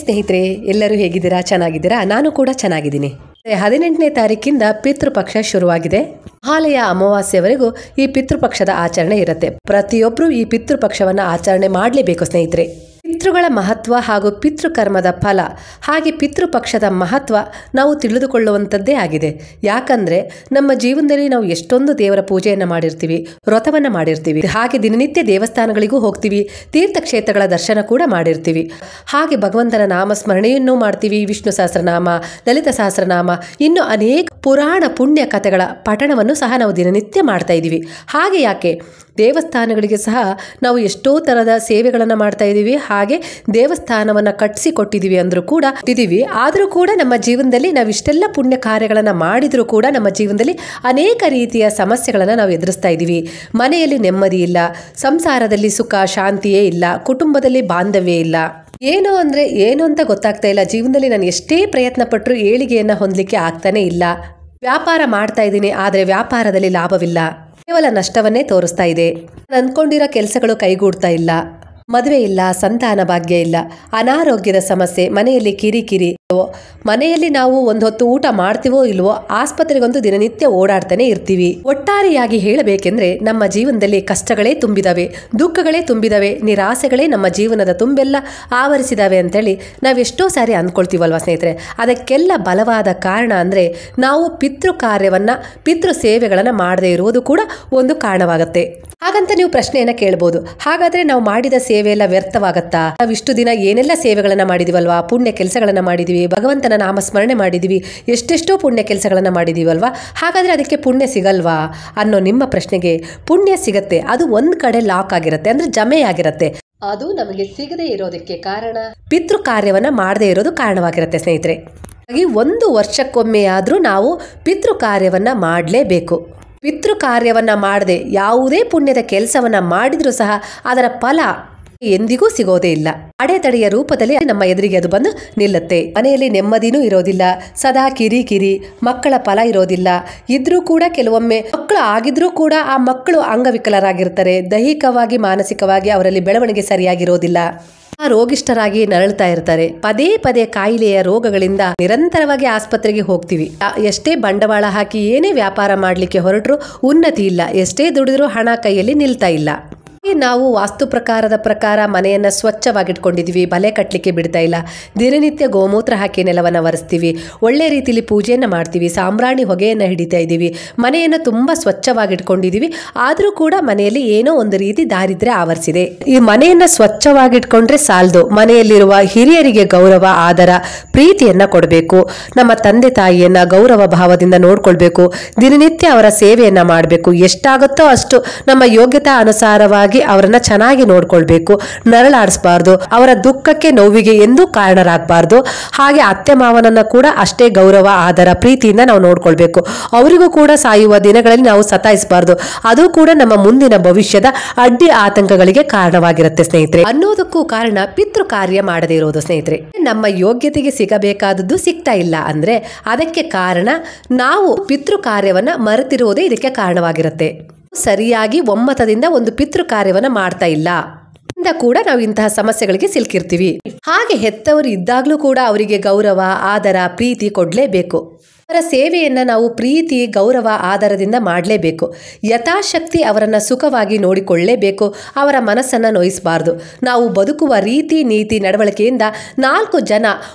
ಸ್ನೇಹಿತರೆ, ಎಲ್ಲರೂ ಹೇಗಿದ್ದೀರಾ? ಚೆನ್ನಾಗಿದ್ದೀರಾ? ನಾನು ಕೂಡ ಚೆನ್ನಾಗಿದ್ದೀನಿ. 18ನೇ ತಾರೀಕಿಂದ ಪಿತೃಪಕ್ಷ ಶುರುವಾಗಿದೆ. ಮಹಾಲಯ ಅಮಾವಾಸ್ಯವರೆಗೂ ಈ ಪಿತೃಪಕ್ಷದ ಆಚರಣೆ ಇರುತ್ತೆ. ಪ್ರತಿಯೊಬ್ಬರು ಈ ಪಿತೃಪಕ್ಷವನ್ನು ಆಚರಣೆ ಮಾಡಲೇಬೇಕು ಸ್ನೇಹಿತರೆ. ಪಿತೃಗಳ ಮಹತ್ವ ಹಾಗೂ ಪಿತೃಕರ್ಮದ ಫಲ ಹಾಗೆ ಪಿತೃಪಕ್ಷದ ಮಹತ್ವ ನಾವು ತಿಳಿದುಕೊಳ್ಳುವಂಥದ್ದೇ ಆಗಿದೆ. ಯಾಕಂದರೆ ನಮ್ಮ ಜೀವನದಲ್ಲಿ ನಾವು ಎಷ್ಟೊಂದು ದೇವರ ಪೂಜೆಯನ್ನು ಮಾಡಿರ್ತೀವಿ, ವ್ರತವನ್ನು ಮಾಡಿರ್ತೀವಿ, ಹಾಗೆ ದಿನನಿತ್ಯ ದೇವಸ್ಥಾನಗಳಿಗೂ ಹೋಗ್ತೀವಿ, ತೀರ್ಥಕ್ಷೇತ್ರಗಳ ದರ್ಶನ ಕೂಡ ಮಾಡಿರ್ತೀವಿ, ಹಾಗೆ ಭಗವಂತನ ನಾಮಸ್ಮರಣೆಯನ್ನು ಮಾಡ್ತೀವಿ, ವಿಷ್ಣು ಸಹಸ್ರನಾಮ, ಲಲಿತ ಸಹಸ್ರನಾಮ, ಇನ್ನು ಅನೇಕ ಪುರಾಣ ಪುಣ್ಯ ಕಥೆಗಳ ಪಠಣವನ್ನು ಸಹ ನಾವು ದಿನನಿತ್ಯ ಮಾಡ್ತಾ ಇದ್ದೀವಿ. ಹಾಗೆ ಯಾಕೆ ದೇವಸ್ಥಾನಗಳಿಗೆ ಸಹ ನಾವು ಎಷ್ಟೋ ಥರದ ಸೇವೆಗಳನ್ನು ಮಾಡ್ತಾ ಇದ್ದೀವಿ, ಹಾಗೆ ದೇವಸ್ಥಾನವನ್ನು ಕಟ್ಟಿಸಿಕೊಟ್ಟಿದ್ದೀವಿ ಅಂದರೂ ಕೂಡ ಆದರೂ ಕೂಡ ನಮ್ಮ ಜೀವನದಲ್ಲಿ ನಾವು ಇಷ್ಟೆಲ್ಲ ಪುಣ್ಯ ಕಾರ್ಯಗಳನ್ನು ಮಾಡಿದರೂ ಕೂಡ ನಮ್ಮ ಜೀವನದಲ್ಲಿ ಅನೇಕ ರೀತಿಯ ಸಮಸ್ಯೆಗಳನ್ನು ನಾವು ಎದುರಿಸ್ತಾ ಇದ್ದೀವಿ. ಮನೆಯಲ್ಲಿ ನೆಮ್ಮದಿ ಇಲ್ಲ, ಸಂಸಾರದಲ್ಲಿ ಸುಖ ಶಾಂತಿಯೇ ಇಲ್ಲ, ಕುಟುಂಬದಲ್ಲಿ ಬಾಂಧವ್ಯ ಇಲ್ಲ. ಏನು ಅಂದರೆ ಏನು ಅಂತ ಗೊತ್ತಾಗ್ತಾ ಇಲ್ಲ. ಜೀವನದಲ್ಲಿ ನಾನು ಎಷ್ಟೇ ಪ್ರಯತ್ನ ಪಟ್ಟರೂ ಏಳಿಗೆಯನ್ನು ಹೊಂದಲಿಕ್ಕೆ ಆಗ್ತಾನೆ ಇಲ್ಲ. ವ್ಯಾಪಾರ ಮಾಡ್ತಾ ಇದ್ದೀನಿ, ಆದರೆ ವ್ಯಾಪಾರದಲ್ಲಿ ಲಾಭವಿಲ್ಲ, ಕೇವಲ ನಷ್ಟವನ್ನೇ ತೋರಿಸ್ತಾ ಇದೆ. ಅಂದ್ಕೊಂಡಿರೋ ಕೆಲಸಗಳು ಕೈಗೂಡ್ತಾ ಇಲ್ಲ, ಮದುವೆ ಇಲ್ಲ, ಸಂತಾನ ಭಾಗ್ಯ ಇಲ್ಲ, ಅನಾರೋಗ್ಯದ ಸಮಸ್ಯೆ, ಮನೆಯಲ್ಲಿ ಕಿರಿಕಿರಿ, ಮನೆಯಲ್ಲಿ ನಾವು ಒಂದು ಹೊತ್ತು ಊಟ ಮಾಡ್ತೀವೋ ಇಲ್ವೋ, ಆಸ್ಪತ್ರೆಗೊಂದು ದಿನನಿತ್ಯ ಓಡಾಡ್ತಾನೆ ಇರ್ತೀವಿ. ಒಟ್ಟಾರೆಯಾಗಿ ಹೇಳಬೇಕೆಂದ್ರೆ ನಮ್ಮ ಜೀವನದಲ್ಲಿ ಕಷ್ಟಗಳೇ ತುಂಬಿದವೆ, ದುಃಖಗಳೇ ತುಂಬಿದವೆ, ನಿರಾಸೆಗಳೇ ನಮ್ಮ ಜೀವನದ ತುಂಬೆಲ್ಲ ಆವರಿಸಿದಾವೆ ಅಂತೇಳಿ ನಾವೆಷ್ಟೋ ಸಾರಿ ಅಂದ್ಕೊಳ್ತೀವಲ್ವ ಸ್ನೇಹಿತರೆ. ಅದಕ್ಕೆಲ್ಲ ಬಲವಾದ ಕಾರಣ ಅಂದರೆ ನಾವು ಪಿತೃ ಕಾರ್ಯವನ್ನು, ಪಿತೃ ಸೇವೆಗಳನ್ನು ಮಾಡದೇ ಇರುವುದು ಕೂಡ ಒಂದು ಕಾರಣವಾಗುತ್ತೆ. ಹಾಗಂತ ನೀವು ಪ್ರಶ್ನೆಯನ್ನು ಕೇಳ್ಬೋದು, ಹಾಗಾದರೆ ನಾವು ಮಾಡಿದ ಸೇವೆ ಎಲ್ಲ ವ್ಯರ್ಥವಾಗತ್ತಾ? ನಾವು ಇಷ್ಟು ದಿನ ಏನೆಲ್ಲ ಸೇವೆಗಳನ್ನು ಮಾಡಿದೀವಲ್ವಾ, ಪುಣ್ಯ ಕೆಲಸಗಳನ್ನು ಮಾಡಿದೀವಿ, ಭಗವಂತನ ನಾಮಸ್ಮರಣೆ ಮಾಡಿದೀವಿ, ಎಷ್ಟೆಷ್ಟೋ ಪುಣ್ಯ ಕೆಲಸಗಳನ್ನು ಮಾಡಿದೀವಲ್ವಾ, ಹಾಗಾದರೆ ಅದಕ್ಕೆ ಪುಣ್ಯ ಸಿಗಲ್ವಾ ಅನ್ನೋ ನಿಮ್ಮ ಪ್ರಶ್ನೆಗೆ ಪುಣ್ಯ ಸಿಗತ್ತೆ. ಅದು ಒಂದು ಕಡೆ ಲಾಕ್ ಆಗಿರುತ್ತೆ, ಅಂದರೆ ಜಮೆ ಆಗಿರುತ್ತೆ. ಅದು ನಮಗೆ ಸಿಗದೇ ಇರೋದಕ್ಕೆ ಕಾರಣ ಪಿತೃ ಕಾರ್ಯವನ್ನು ಮಾಡದೇ ಇರೋದು ಕಾರಣವಾಗಿರುತ್ತೆ ಸ್ನೇಹಿತರೆ. ಹಾಗಾಗಿ 1 ವರ್ಷಕ್ಕೊಮ್ಮೆ ಆದರೂ ನಾವು ಪಿತೃ ಕಾರ್ಯವನ್ನು ಮಾಡಲೇಬೇಕು. ಪಿತೃ ಕಾರ್ಯವನ್ನು ಮಾಡದೆ ಯಾವುದೇ ಪುಣ್ಯದ ಕೆಲಸವನ್ನು ಮಾಡಿದರೂ ಸಹ ಅದರ ಫಲ ಎಂದಿಗೂ ಸಿಗೋದೇ ಇಲ್ಲ. ಅಡೆತಡೆಯ ರೂಪದಲ್ಲಿ ನಮ್ಮ ಎದುರಿಗೆ ಅದು ಬಂದು ನಿಲ್ಲುತ್ತೆ. ಮನೆಯಲ್ಲಿ ನೆಮ್ಮದಿನೂ ಇರೋದಿಲ್ಲ, ಸದಾ ಕಿರಿಕಿರಿ, ಮಕ್ಕಳ ಫಲ ಇರೋದಿಲ್ಲ. ಇದ್ರೂ ಕೂಡ ಕೆಲವೊಮ್ಮೆ ಮಕ್ಕಳು ಆಗಿದ್ರೂ ಕೂಡ ಆ ಮಕ್ಕಳು ಅಂಗವಿಕಲರಾಗಿರ್ತಾರೆ, ದೈಹಿಕವಾಗಿ ಮಾನಸಿಕವಾಗಿ ಅವರಲ್ಲಿ ಬೆಳವಣಿಗೆ ಸರಿಯಾಗಿರೋದಿಲ್ಲ, ರೋಗಿಷ್ಠರಾಗಿ ನರಳ್ತಾ ಇರ್ತಾರೆ. ಪದೇ ಪದೇ ಕಾಯಿಲೆಯ ರೋಗಗಳಿಂದ ನಿರಂತರವಾಗಿ ಆಸ್ಪತ್ರೆಗೆ ಹೋಗ್ತೀವಿ. ಎಷ್ಟೇ ಬಂಡವಾಳ ಹಾಕಿ ಏನೇ ವ್ಯಾಪಾರ ಮಾಡಲಿಕ್ಕೆ ಹೊರಟರು ಉನ್ನತಿ ಇಲ್ಲ, ಎಷ್ಟೇ ದುಡಿದ್ರೂ ಹಣ ಕೈಯಲ್ಲಿ ನಿಲ್ತಾ ಇಲ್ಲ. ನಾವು ವಾಸ್ತು ಪ್ರಕಾರ ಮನೆಯನ್ನ ಸ್ವಚ್ಛವಾಗಿಟ್ಕೊಂಡಿದೀವಿ, ಬಲೆ ಕಟ್ಟಲಿಕ್ಕೆ ಬಿಡ್ತಾ ಇಲ್ಲ, ದಿನನಿತ್ಯ ಗೋಮೂತ್ರ ಹಾಕಿ ನೆಲವನ್ನು ಒರೆಸ್ತೀವಿ, ಒಳ್ಳೆ ರೀತಿಯಲ್ಲಿ ಪೂಜೆಯನ್ನು ಮಾಡ್ತೀವಿ, ಸಾಂಬ್ರಾಣಿ ಹೊಗೆಯನ್ನು ಹಿಡಿತಾ ಇದ್ದೀವಿ, ಮನೆಯನ್ನು ತುಂಬಾ ಸ್ವಚ್ಛವಾಗಿಟ್ಕೊಂಡಿದೀವಿ, ಆದರೂ ಕೂಡ ಮನೆಯಲ್ಲಿ ಏನೋ ಒಂದು ರೀತಿ ದಾರಿದ್ರ್ಯ ಆವರಿಸಿದೆ. ಈ ಮನೆಯನ್ನ ಸ್ವಚ್ಛವಾಗಿಟ್ಕೊಂಡ್ರೆ ಸಾಲದು, ಮನೆಯಲ್ಲಿರುವ ಹಿರಿಯರಿಗೆ ಗೌರವ, ಆದರ, ಪ್ರೀತಿಯನ್ನ ಕೊಡಬೇಕು. ನಮ್ಮ ತಂದೆ ತಾಯಿಯನ್ನ ಗೌರವ ಭಾವದಿಂದ ನೋಡ್ಕೊಳ್ಬೇಕು, ದಿನನಿತ್ಯ ಅವರ ಸೇವೆಯನ್ನ ಮಾಡಬೇಕು. ಎಷ್ಟಾಗುತ್ತೋ ಅಷ್ಟು ನಮ್ಮ ಯೋಗ್ಯತಾ ಅನುಸಾರವಾಗಿ ಅವರನ್ನ ಚೆನ್ನಾಗಿ ನೋಡ್ಕೊಳ್ಬೇಕು, ನರಳಾಡಿಸಬಾರ್ದು, ಅವರ ದುಃಖಕ್ಕೆ ನೋವಿಗೆ ಎಂದೂ ಕಾರಣರಾಗಬಾರ್ದು. ಹಾಗೆ ಅತ್ತೆ ಮಾವನನ್ನ ಕೂಡ ಅಷ್ಟೇ ಗೌರವ, ಆದರ, ಪ್ರೀತಿಯಿಂದ ನಾವು ನೋಡ್ಕೊಳ್ಬೇಕು. ಅವರಿಗೂ ಕೂಡ ಸಾಯುವ ದಿನಗಳಲ್ಲಿ ನಾವು ಸತಾಯಿಸಬಾರ್ದು, ಅದು ಕೂಡ ನಮ್ಮ ಮುಂದಿನ ಭವಿಷ್ಯದ ಅಡ್ಡಿ ಆತಂಕಗಳಿಗೆ ಕಾರಣವಾಗಿರುತ್ತೆ ಸ್ನೇಹಿತರೆ. ಅನ್ನೋದಕ್ಕೂ ಕಾರಣ ಪಿತೃ ಕಾರ್ಯ ಮಾಡದೇ ಇರೋದು ಸ್ನೇಹಿತರೆ. ನಮ್ಮ ಯೋಗ್ಯತೆಗೆ ಸಿಗಬೇಕಾದದ್ದು ಸಿಗ್ತಾ ಇಲ್ಲ ಅಂದ್ರೆ ಅದಕ್ಕೆ ಕಾರಣ ನಾವು ಪಿತೃ ಕಾರ್ಯವನ್ನ ಮರೆತಿರುವುದೇ ಇದಕ್ಕೆ ಕಾರಣವಾಗಿರುತ್ತೆ. ಸರಿಯಾಗಿ ಒಮ್ಮತದಿಂದ ಒಂದು ಪಿತೃ ಕಾರ್ಯವನ್ನ ಮಾಡ್ತಾ ಇಲ್ಲ ಇಂದ ಕೂಡ ನಾವು ಇಂತಹ ಸಮಸ್ಯೆಗಳಿಗೆ ಸಿಲುಕಿರ್ತೀವಿ. ಹಾಗೆ ಹೆತ್ತವರು ಇದ್ದಾಗ್ಲೂ ಕೂಡ ಅವರಿಗೆ ಗೌರವ, ಆದರ, ಪ್ರೀತಿ ಕೊಡ್ಲೇಬೇಕು. ಅವರ ಸೇವೆಯನ್ನ ನಾವು ಪ್ರೀತಿ, ಗೌರವ, ಆದರದಿಂದ ಮಾಡಲೇಬೇಕು. ಯಥಾಶಕ್ತಿ ಅವರನ್ನ ಸುಖವಾಗಿ ನೋಡಿಕೊಳ್ಳಲೇಬೇಕು, ಅವರ ಮನಸ್ಸನ್ನ ನೋಯಿಸಬಾರ್ದು. ನಾವು ಬದುಕುವ ರೀತಿ, ನೀತಿ, ನಡವಳಿಕೆಯಿಂದ 4 ಜನ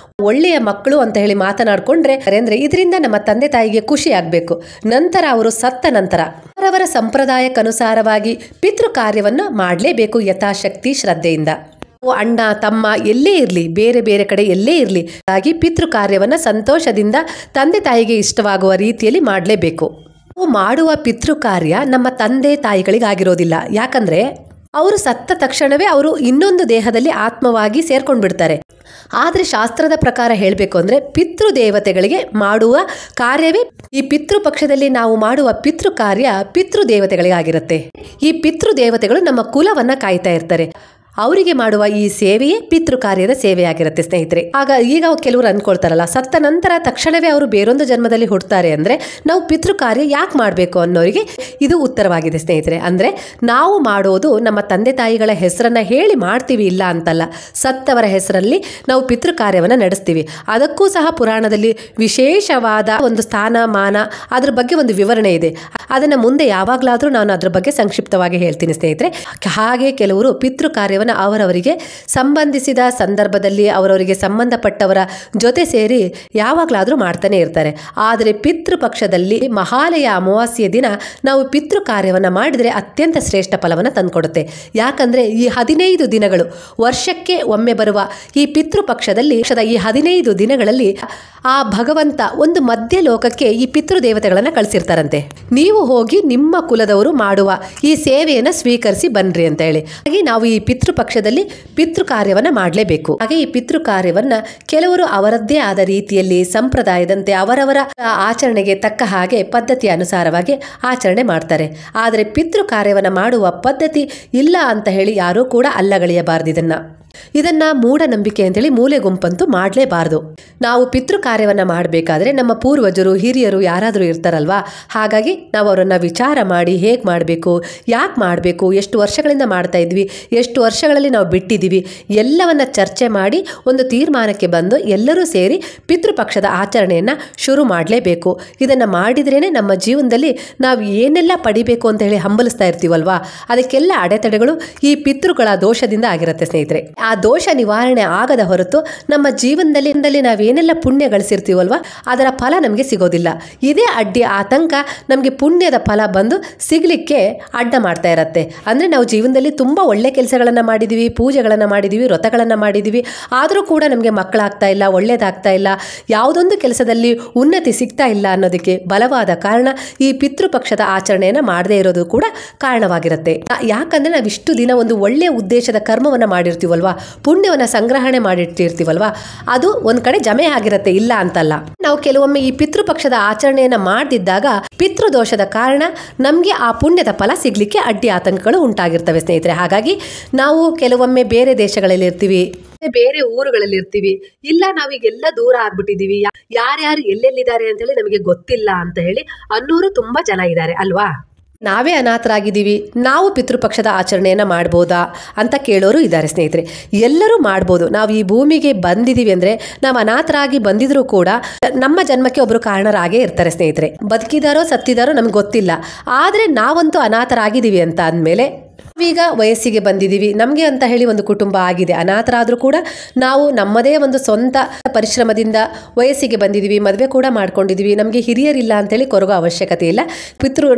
ಒಳ್ಳೆಯ ಮಕ್ಕಳು ಅಂತ ಹೇಳಿ ಮಾತನಾಡ್ಕೊಂಡ್ರೆ ಅಂದ್ರೆ ಇದರಿಂದ ನಮ್ಮ ತಂದೆ ತಾಯಿಗೆ ಖುಷಿ ಆಗ್ಬೇಕು. ನಂತರ ಅವರು ಸತ್ತ ನಂತರ ಅವರವರ ಸಂಪ್ರದಾಯಕ್ಕನುಸಾರವಾಗಿ ಪಿತೃ ಕಾರ್ಯವನ್ನ ಮಾಡಲೇಬೇಕು ಯಥಾಶಕ್ತಿ ಶ್ರದ್ಧೆಯಿಂದ. ಅಣ್ಣ ತಮ್ಮ ಎಲ್ಲೇ ಇರಲಿ, ಬೇರೆ ಬೇರೆ ಕಡೆ ಎಲ್ಲೇ ಇರಲಿ, ಹಾಗೆ ಪಿತೃ ಕಾರ್ಯವನ್ನ ಸಂತೋಷದಿಂದ ತಂದೆ ತಾಯಿಗೆ ಇಷ್ಟವಾಗುವ ರೀತಿಯಲ್ಲಿ ಮಾಡಲೇಬೇಕು. ನಾವು ಮಾಡುವ ಪಿತೃ ಕಾರ್ಯ ನಮ್ಮ ತಂದೆ ತಾಯಿಗಳಿಗಾಗಿರೋದಿಲ್ಲ. ಯಾಕಂದ್ರೆ ಅವರು ಸತ್ತ ತಕ್ಷಣವೇ ಅವರು ಇನ್ನೊಂದು ದೇಹದಲ್ಲಿ ಆತ್ಮವಾಗಿ ಸೇರ್ಕೊಂಡು ಬಿಡ್ತಾರೆ. ಆದರೆ ಶಾಸ್ತ್ರದ ಪ್ರಕಾರ ಹೇಳಬೇಕು ಅಂದ್ರೆ ಪಿತೃ ದೇವತೆಗಳಿಗೆ ಮಾಡುವ ಕಾರ್ಯವೇ ಈ ಪಿತೃ ಪಕ್ಷದಲ್ಲಿ ನಾವು ಮಾಡುವ ಪಿತೃ ಕಾರ್ಯ ಪಿತೃ ದೇವತೆಗಳಿಗಾಗಿರುತ್ತೆ. ಈ ಪಿತೃ ದೇವತೆಗಳು ನಮ್ಮ ಕುಲವನ್ನ ಕಾಯ್ತಾ ಇರ್ತಾರೆ. ಅವರಿಗೆ ಮಾಡುವ ಈ ಸೇವೆಯೇ ಪಿತೃ ಕಾರ್ಯದ ಸೇವೆಯಾಗಿರುತ್ತೆ ಸ್ನೇಹಿತರೆ. ಈಗ ಕೆಲವರು ಅನ್ಕೊಳ್ತಾರಲ್ಲ, ಸತ್ತ ನಂತರ ತಕ್ಷಣವೇ ಅವರು ಬೇರೊಂದು ಜನ್ಮದಲ್ಲಿ ಹುಡ್ತಾರೆ ಅಂದ್ರೆ ನಾವು ಪಿತೃ ಕಾರ್ಯ ಯಾಕೆ ಮಾಡಬೇಕು ಅನ್ನೋರಿಗೆ ಇದು ಉತ್ತರವಾಗಿದೆ ಸ್ನೇಹಿತರೆ. ಅಂದ್ರೆ ನಾವು ಮಾಡೋದು ನಮ್ಮ ತಂದೆ ತಾಯಿಗಳ ಹೆಸರನ್ನ ಹೇಳಿ ಮಾಡ್ತೀವಿ, ಇಲ್ಲ ಅಂತಲ್ಲ. ಸತ್ತವರ ಹೆಸರಲ್ಲಿ ನಾವು ಪಿತೃ ಕಾರ್ಯವನ್ನ ನಡೆಸ್ತೀವಿ. ಅದಕ್ಕೂ ಸಹ ಪುರಾಣದಲ್ಲಿ ವಿಶೇಷವಾದ ಒಂದು ಸ್ಥಾನಮಾನ, ಅದ್ರ ಬಗ್ಗೆ ಒಂದು ವಿವರಣೆ ಇದೆ. ಅದನ್ನ ಮುಂದೆ ಯಾವಾಗಲಾದ್ರೂ ನಾನು ಅದ್ರ ಬಗ್ಗೆ ಸಂಕ್ಷಿಪ್ತವಾಗಿ ಹೇಳ್ತೀನಿ ಸ್ನೇಹಿತರೆ. ಹಾಗೆ ಕೆಲವರು ಪಿತೃ ಕಾರ್ಯವನ್ನು ಅವರವರಿಗೆ ಸಂಬಂಧಿಸಿದ ಸಂದರ್ಭದಲ್ಲಿ ಅವರವರಿಗೆ ಸಂಬಂಧಪಟ್ಟವರ ಜೊತೆ ಸೇರಿ ಯಾವಾಗಲಾದ್ರೂ ಮಾಡ್ತಾನೆ ಇರ್ತಾರೆ. ಆದರೆ ಪಿತೃಪಕ್ಷದಲ್ಲಿ ಮಹಾಲಯ ಅಮಾವಾಸ್ಯೆಯ ದಿನ ನಾವು ಪಿತೃ ಕಾರ್ಯವನ್ನು ಮಾಡಿದರೆ ಅತ್ಯಂತ ಶ್ರೇಷ್ಠ ಫಲವನ್ನು ತಂದುಕೊಡುತ್ತೆ. ಯಾಕಂದ್ರೆ ಈ 15 ದಿನಗಳು ವರ್ಷಕ್ಕೆ ಒಮ್ಮೆ ಬರುವ ಈ ಪಿತೃಪಕ್ಷದಲ್ಲಿ ಈ 15 ದಿನಗಳಲ್ಲಿ ಆ ಭಗವಂತ ಒಂದು ಮಧ್ಯ ಲೋಕಕ್ಕೆ ಈ ಪಿತೃ ದೇವತೆಗಳನ್ನ ಕಳಿಸಿರ್ತಾರಂತೆ. ನೀವು ಹೋಗಿ ನಿಮ್ಮ ಕುಲದವರು ಮಾಡುವ ಈ ಸೇವೆಯನ್ನು ಸ್ವೀಕರಿಸಿ ಬನ್ರಿ ಅಂತ ಹೇಳಿ. ಹಾಗೆ ನಾವು ಈ ಪಿತೃಪಕ್ಷದಲ್ಲಿ ಪಿತೃ ಕಾರ್ಯವನ್ನ ಮಾಡಲೇಬೇಕು. ಹಾಗೆ ಈ ಪಿತೃ ಕಾರ್ಯವನ್ನ ಕೆಲವರು ಅವರದ್ದೇ ಆದ ರೀತಿಯಲ್ಲಿ ಸಂಪ್ರದಾಯದಂತೆ ಅವರವರ ಆಚರಣೆಗೆ ತಕ್ಕ ಹಾಗೆ ಪದ್ಧತಿಯ ಅನುಸಾರವಾಗಿ ಆಚರಣೆ ಮಾಡ್ತಾರೆ. ಆದರೆ ಪಿತೃ ಕಾರ್ಯವನ್ನ ಮಾಡುವ ಪದ್ಧತಿ ಇಲ್ಲ ಅಂತ ಹೇಳಿ ಯಾರೂ ಕೂಡ ಅಲ್ಲಗಳೆಯಬಾರದು. ಇದನ್ನ ಮೂಢನಂಬಿಕೆ ಅಂತೇಳಿ ಮೂಲೆ ಗುಂಪಂತೂ ಮಾಡಲೇಬಾರದು. ನಾವು ಪಿತೃ ಕಾರ್ಯವನ್ನ ಮಾಡಬೇಕಾದ್ರೆ ನಮ್ಮ ಪೂರ್ವಜರು ಹಿರಿಯರು ಯಾರಾದರೂ ಇರ್ತಾರಲ್ವಾ, ಹಾಗಾಗಿ ನಾವು ಅವರನ್ನ ವಿಚಾರ ಮಾಡಿ ಹೇಗೆ ಮಾಡಬೇಕು, ಯಾಕೆ ಮಾಡಬೇಕು, ಎಷ್ಟು ವರ್ಷಗಳಿಂದ ಮಾಡ್ತಾ ಇದ್ವಿ, ಎಷ್ಟು ವರ್ಷಗಳಲ್ಲಿ ನಾವು ಬಿಟ್ಟಿದ್ದೀವಿ, ಎಲ್ಲವನ್ನ ಚರ್ಚೆ ಮಾಡಿ ಒಂದು ತೀರ್ಮಾನಕ್ಕೆ ಬಂದು ಎಲ್ಲರೂ ಸೇರಿ ಪಿತೃಪಕ್ಷದ ಆಚರಣೆಯನ್ನ ಶುರು ಮಾಡಲೇಬೇಕು. ಇದನ್ನ ಮಾಡಿದ್ರೇನೆ ನಮ್ಮ ಜೀವನದಲ್ಲಿ ನಾವು ಏನೆಲ್ಲ ಪಡಿಬೇಕು ಅಂತ ಹೇಳಿ ಹಂಬಲಿಸ್ತಾ ಇರ್ತೀವಲ್ವಾ, ಅದಕ್ಕೆಲ್ಲ ಅಡೆತಡೆಗಳು ಈ ಪಿತೃಗಳ ದೋಷದಿಂದ ಆಗಿರುತ್ತೆ ಸ್ನೇಹಿತರೆ. ಆ ದೋಷ ನಿವಾರಣೆ ಆಗದ ಹೊರತು ನಮ್ಮ ಜೀವನದಲ್ಲಿ ನಾವೇನೆಲ್ಲ ಪುಣ್ಯ ಗಳಿಸಿರ್ತೀವಲ್ವಾ ಅದರ ಫಲ ನಮಗೆ ಸಿಗೋದಿಲ್ಲ. ಇದೇ ಅಡ್ಡಿ ಆತಂಕ ನಮಗೆ ಪುಣ್ಯದ ಫಲ ಬಂದು ಸಿಗಲಿಕ್ಕೆ ಅಡ್ಡ ಮಾಡ್ತಾ ಇರತ್ತೆ. ಅಂದರೆ ನಾವು ಜೀವನದಲ್ಲಿ ತುಂಬ ಒಳ್ಳೆ ಕೆಲಸಗಳನ್ನು ಮಾಡಿದ್ದೀವಿ, ಪೂಜೆಗಳನ್ನು ಮಾಡಿದ್ದೀವಿ, ವ್ರತಗಳನ್ನು ಮಾಡಿದ್ದೀವಿ, ಆದರೂ ಕೂಡ ನಮಗೆ ಮಕ್ಕಳಾಗ್ತಾ ಇಲ್ಲ, ಒಳ್ಳೇದಾಗ್ತಾ ಇಲ್ಲ, ಯಾವುದೊಂದು ಕೆಲಸದಲ್ಲಿ ಉನ್ನತಿ ಸಿಗ್ತಾ ಇಲ್ಲ ಅನ್ನೋದಕ್ಕೆ ಬಲವಾದ ಕಾರಣ ಈ ಪಿತೃಪಕ್ಷದ ಆಚರಣೆಯನ್ನು ಮಾಡದೇ ಇರೋದು ಕೂಡ ಕಾರಣವಾಗಿರುತ್ತೆ. ಯಾಕಂದರೆ ನಾವು ಇಷ್ಟು ದಿನ ಒಂದು ಒಳ್ಳೆಯ ಉದ್ದೇಶದ ಕರ್ಮವನ್ನು ಮಾಡಿರ್ತೀವಲ್ವಾ, ಪುಣ್ಯವನ್ನು ಸಂಗ್ರಹಣೆ ಮಾಡಿರ್ತೀವಲ್ವಾ, ಅದು ಒಂದ್ ಕಡೆ ಜಮೆ ಆಗಿರುತ್ತೆ, ಇಲ್ಲ ಅಂತಲ್ಲ. ನಾವು ಕೆಲವೊಮ್ಮೆ ಈ ಪಿತೃಪಕ್ಷದ ಆಚರಣೆಯನ್ನ ಮಾಡದಿದ್ದಾಗ ಪಿತೃದೋಷದ ಕಾರಣ ನಮಗೆ ಆ ಪುಣ್ಯದ ಫಲ ಸಿಗ್ಲಿಕ್ಕೆ ಅಡ್ಡಿ ಆತಂಕಗಳು ಉಂಟಾಗಿರ್ತವೆ ಸ್ನೇಹಿತರೆ. ಹಾಗಾಗಿ ನಾವು ಕೆಲವೊಮ್ಮೆ ಬೇರೆ ದೇಶಗಳಲ್ಲಿ ಇರ್ತೀವಿ, ಬೇರೆ ಊರುಗಳಲ್ಲಿ ಇರ್ತೀವಿ, ಇಲ್ಲ ನಾವೀಗೆಲ್ಲ ದೂರ ಆಗ್ಬಿಟ್ಟಿದೀವಿ, ಯಾರ್ಯಾರು ಎಲ್ಲೆಲ್ಲಿದ್ದಾರೆ ಅಂತ ಹೇಳಿ ನಮಗೆ ಗೊತ್ತಿಲ್ಲ ಅಂತ ಹೇಳಿ ಅನ್ನೋರು ತುಂಬಾ ಜನ ಇದ್ದಾರೆ ಅಲ್ವಾ. ನಾವೇ ಅನಾಥರಾಗಿದ್ದೀವಿ, ನಾವು ಪಿತೃಪಕ್ಷದ ಆಚರಣೆಯನ್ನ ಮಾಡ್ಬೋದಾ ಅಂತ ಕೇಳೋರು ಇದ್ದಾರೆ ಸ್ನೇಹಿತರೆ. ಎಲ್ಲರೂ ಮಾಡ್ಬೋದು. ನಾವು ಈ ಭೂಮಿಗೆ ಬಂದಿದ್ದೀವಿ ಅಂದ್ರೆ ನಾವು ಅನಾಥರಾಗಿ ಬಂದಿದ್ರು ಕೂಡ ನಮ್ಮ ಜನ್ಮಕ್ಕೆ ಒಬ್ರು ಕಾರಣರಾಗೇ ಇರ್ತಾರೆ ಸ್ನೇಹಿತರೆ. ಬದುಕಿದಾರೋ ಸತ್ತಿದಾರೋ ನಮ್ಗೆ ಗೊತ್ತಿಲ್ಲ, ಆದ್ರೆ ನಾವಂತೂ ಅನಾಥರಾಗಿದ್ದೀವಿ ಅಂತ ಅಂದಮೇಲೆ ಈಗ ವಯಸ್ಸಿಗೆ ಬಂದಿದ್ದೀವಿ, ನಮಗೆ ಅಂತ ಹೇಳಿ ಒಂದು ಕುಟುಂಬ ಆಗಿದೆ, ಅನಾಥರಾದರೂ ಕೂಡ ನಾವು ನಮ್ಮದೇ ಒಂದು ಸ್ವಂತ ಪರಿಶ್ರಮದಿಂದ ವಯಸ್ಸಿಗೆ ಬಂದಿದ್ದೀವಿ, ಮದುವೆ ಕೂಡ ಮಾಡ್ಕೊಂಡಿದ್ದೀವಿ, ನಮಗೆ ಹಿರಿಯರಿಲ್ಲ ಅಂತೇಳಿ ಕೊರಗೋ ಅವಶ್ಯಕತೆ ಇಲ್ಲ.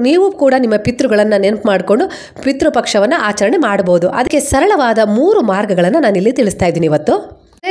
ನೀವು ಕೂಡ ನಿಮ್ಮ ಪಿತೃಗಳನ್ನು ನೆನಪು ಮಾಡಿಕೊಂಡು ಪಿತೃಪಕ್ಷವನ್ನು ಆಚರಣೆ ಮಾಡಬಹುದು. ಅದಕ್ಕೆ ಸರಳವಾದ 3 ಮಾರ್ಗಗಳನ್ನು ನಾನಿಲ್ಲಿ ತಿಳಿಸ್ತಾ ಇದ್ದೀನಿ ಇವತ್ತು.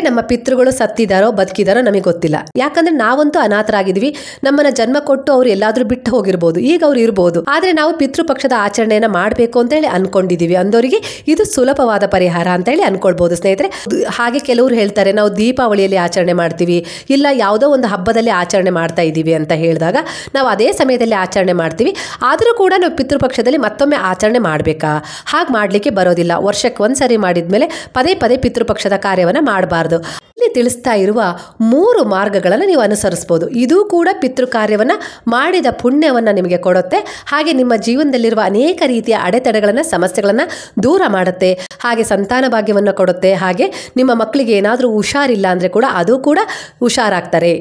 ನಮ್ಮ ಪಿತೃಗಳು ಸತ್ತಿದಾರೋ ಬದುಕಿದಾರೋ ನಮಗೆ ಗೊತ್ತಿಲ್ಲ, ಯಾಕಂದ್ರೆ ನಾವಂತೂ ಅನಾಥರಾಗಿದ್ವಿ, ನಮ್ಮನ್ನ ಜನ್ಮ ಕೊಟ್ಟು ಅವ್ರು ಎಲ್ಲಾದ್ರೂ ಬಿಟ್ಟು ಹೋಗಿರ್ಬೋದು, ಈಗ ಅವ್ರು ಇರ್ಬೋದು, ಆದ್ರೆ ನಾವು ಪಿತೃಪಕ್ಷದ ಆಚರಣೆಯನ್ನ ಮಾಡಬೇಕು ಅಂತ ಹೇಳಿ ಅನ್ಕೊಂಡಿದೀವಿ ಅಂದವರಿಗೆ ಇದು ಸುಲಭವಾದ ಪರಿಹಾರ ಅಂತ ಹೇಳಿ ಅನ್ಕೊಳ್ಬಹುದು ಸ್ನೇಹಿತರೆ. ಹಾಗೆ ಕೆಲವರು ಹೇಳ್ತಾರೆ ನಾವು ದೀಪಾವಳಿಯಲ್ಲಿ ಆಚರಣೆ ಮಾಡ್ತೀವಿ, ಇಲ್ಲ ಯಾವುದೋ ಒಂದು ಹಬ್ಬದಲ್ಲಿ ಆಚರಣೆ ಮಾಡ್ತಾ ಇದ್ದೀವಿ ಅಂತ ಹೇಳಿದಾಗ ನಾವು ಅದೇ ಸಮಯದಲ್ಲಿ ಆಚರಣೆ ಮಾಡ್ತೀವಿ, ಆದರೂ ಕೂಡ ನಾವು ಪಿತೃಪಕ್ಷದಲ್ಲಿ ಮತ್ತೊಮ್ಮೆ ಆಚರಣೆ ಮಾಡಬೇಕಾ? ಹಾಗೆ ಮಾಡ್ಲಿಕ್ಕೆ ಬರೋದಿಲ್ಲ. ವರ್ಷಕ್ಕೆ ಒಂದ್ಸರಿ ಮಾಡಿದ್ಮೇಲೆ ಪದೇ ಪದೇ ಪಿತೃಪಕ್ಷದ ಕಾರ್ಯವನ್ನ ಮಾಡಬಾರ್ದು. ಇಲ್ಲಿ ತಿಳಿಸ್ತಾ ಇರುವ 3 ಮಾರ್ಗಗಳನ್ನು ನೀವು ಅನುಸರಿಸಬಹುದು. ಇದು ಕೂಡ ಪಿತೃ ಕಾರ್ಯವನ್ನ ಮಾಡಿದ ಪುಣ್ಯವನ್ನ ನಿಮಗೆ ಕೊಡುತ್ತೆ. ಹಾಗೆ ನಿಮ್ಮ ಜೀವನದಲ್ಲಿರುವ ಅನೇಕ ರೀತಿಯ ಅಡೆತಡೆಗಳನ್ನ, ಸಮಸ್ಯೆಗಳನ್ನ ದೂರ ಮಾಡುತ್ತೆ. ಹಾಗೆ ಸಂತಾನ ಭಾಗ್ಯವನ್ನು ಕೊಡುತ್ತೆ. ಹಾಗೆ ನಿಮ್ಮ ಮಕ್ಕಳಿಗೆ ಏನಾದರೂ ಹುಷಾರಿಲ್ಲ ಅಂದ್ರೆ ಕೂಡ ಅದು ಕೂಡ ಹುಷಾರಾಗ್ತಾರೆ.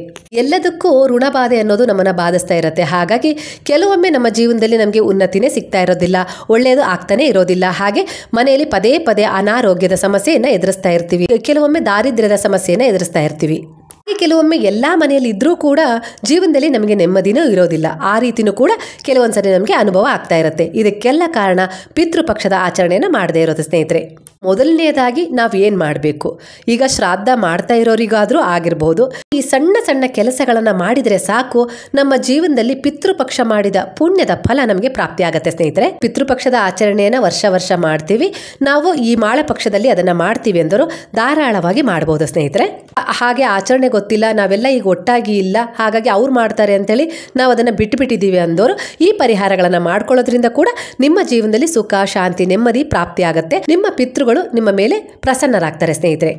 ಎಲ್ಲದಕ್ಕೂ ಋಣಬಾಧೆ ಅನ್ನೋದು ನಮ್ಮನ್ನ ಬಾಧಿಸ್ತಾ ಇರುತ್ತೆ. ಹಾಗಾಗಿ ಕೆಲವೊಮ್ಮೆ ನಮ್ಮ ಜೀವನದಲ್ಲಿ ನಮಗೆ ಉನ್ನತಿನೇ ಸಿಗ್ತಾ ಇರೋದಿಲ್ಲ, ಒಳ್ಳೆಯದು ಆಗ್ತಾನೆ ಇರೋದಿಲ್ಲ. ಹಾಗೆ ಮನೆಯಲ್ಲಿ ಪದೇ ಪದೇ ಅನಾರೋಗ್ಯದ ಸಮಸ್ಯೆಯನ್ನು ಎದುರಿಸ್ತಾ ಇರ್ತೀವಿ, ಕೆಲವೊಮ್ಮೆ ದಾರಿದ್ರ್ಯದ ಸಮಸ್ಯೆಯನ್ನು ಎದುರಿಸ್ತಾ ಇರ್ತೀವಿ. ಕೆಲವೊಮ್ಮೆ ಎಲ್ಲಾ ಮನೆಯಲ್ಲಿ ಇದ್ರೂ ಕೂಡ ಜೀವನದಲ್ಲಿ ನಮಗೆ ನೆಮ್ಮದಿನೂ ಇರೋದಿಲ್ಲ. ಆ ರೀತಿನೂ ಕೂಡ ಕೆಲವೊಂದ್ಸರಿ ನಮಗೆ ಅನುಭವ ಆಗ್ತಾ ಇರುತ್ತೆ. ಇದಕ್ಕೆಲ್ಲ ಕಾರಣ ಪಿತೃಪಕ್ಷದ ಆಚರಣೆಯನ್ನು ಮಾಡದೇ ಇರೋದು ಸ್ನೇಹಿತರೆ. ಮೊದಲನೇದಾಗಿ ನಾವು ಏನು ಮಾಡಬೇಕು, ಈಗ ಶ್ರಾದ್ದ ಮಾಡ್ತಾ ಇರೋರಿಗಾದ್ರೂ ಆಗಿರ್ಬೋದು, ಈ ಸಣ್ಣ ಸಣ್ಣ ಕೆಲಸಗಳನ್ನ ಮಾಡಿದ್ರೆ ಸಾಕು, ನಮ್ಮ ಜೀವನದಲ್ಲಿ ಪಿತೃಪಕ್ಷ ಮಾಡಿದ ಪುಣ್ಯದ ಫಲ ನಮಗೆ ಪ್ರಾಪ್ತಿ ಆಗತ್ತೆ ಸ್ನೇಹಿತರೆ. ಪಿತೃಪಕ್ಷದ ಆಚರಣೆಯನ್ನ ವರ್ಷ ವರ್ಷ ಮಾಡ್ತೀವಿ, ನಾವು ಈ ಮಾಳ ಪಕ್ಷದಲ್ಲಿ ಅದನ್ನ ಮಾಡ್ತೀವಿ ಎಂದರು ಧಾರಾಳವಾಗಿ ಮಾಡಬಹುದು ಸ್ನೇಹಿತರೆ. ಹಾಗೆ ಆಚರಣೆಗೆ ಗೊತ್ತಿಲ್ಲ, ನಾವೆಲ್ಲ ಈಗ ಒಟ್ಟಾಗಿ ಇಲ್ಲ, ಹಾಗಾಗಿ ಅವ್ರು ಮಾಡ್ತಾರೆ ಅಂತೇಳಿ ನಾವು ಅದನ್ನು ಬಿಟ್ಟುಬಿಟ್ಟಿದ್ದೀವಿ ಅಂದವರು ಈ ಪರಿಹಾರಗಳನ್ನು ಮಾಡ್ಕೊಳ್ಳೋದ್ರಿಂದ ಕೂಡ ನಿಮ್ಮ ಜೀವನದಲ್ಲಿ ಸುಖ, ಶಾಂತಿ, ನೆಮ್ಮದಿ ಪ್ರಾಪ್ತಿ ಆಗುತ್ತೆ. ನಿಮ್ಮ ಪಿತೃಗಳು ನಿಮ್ಮ ಮೇಲೆ ಪ್ರಸನ್ನರಾಗ್ತಾರೆ ಸ್ನೇಹಿತರೆ.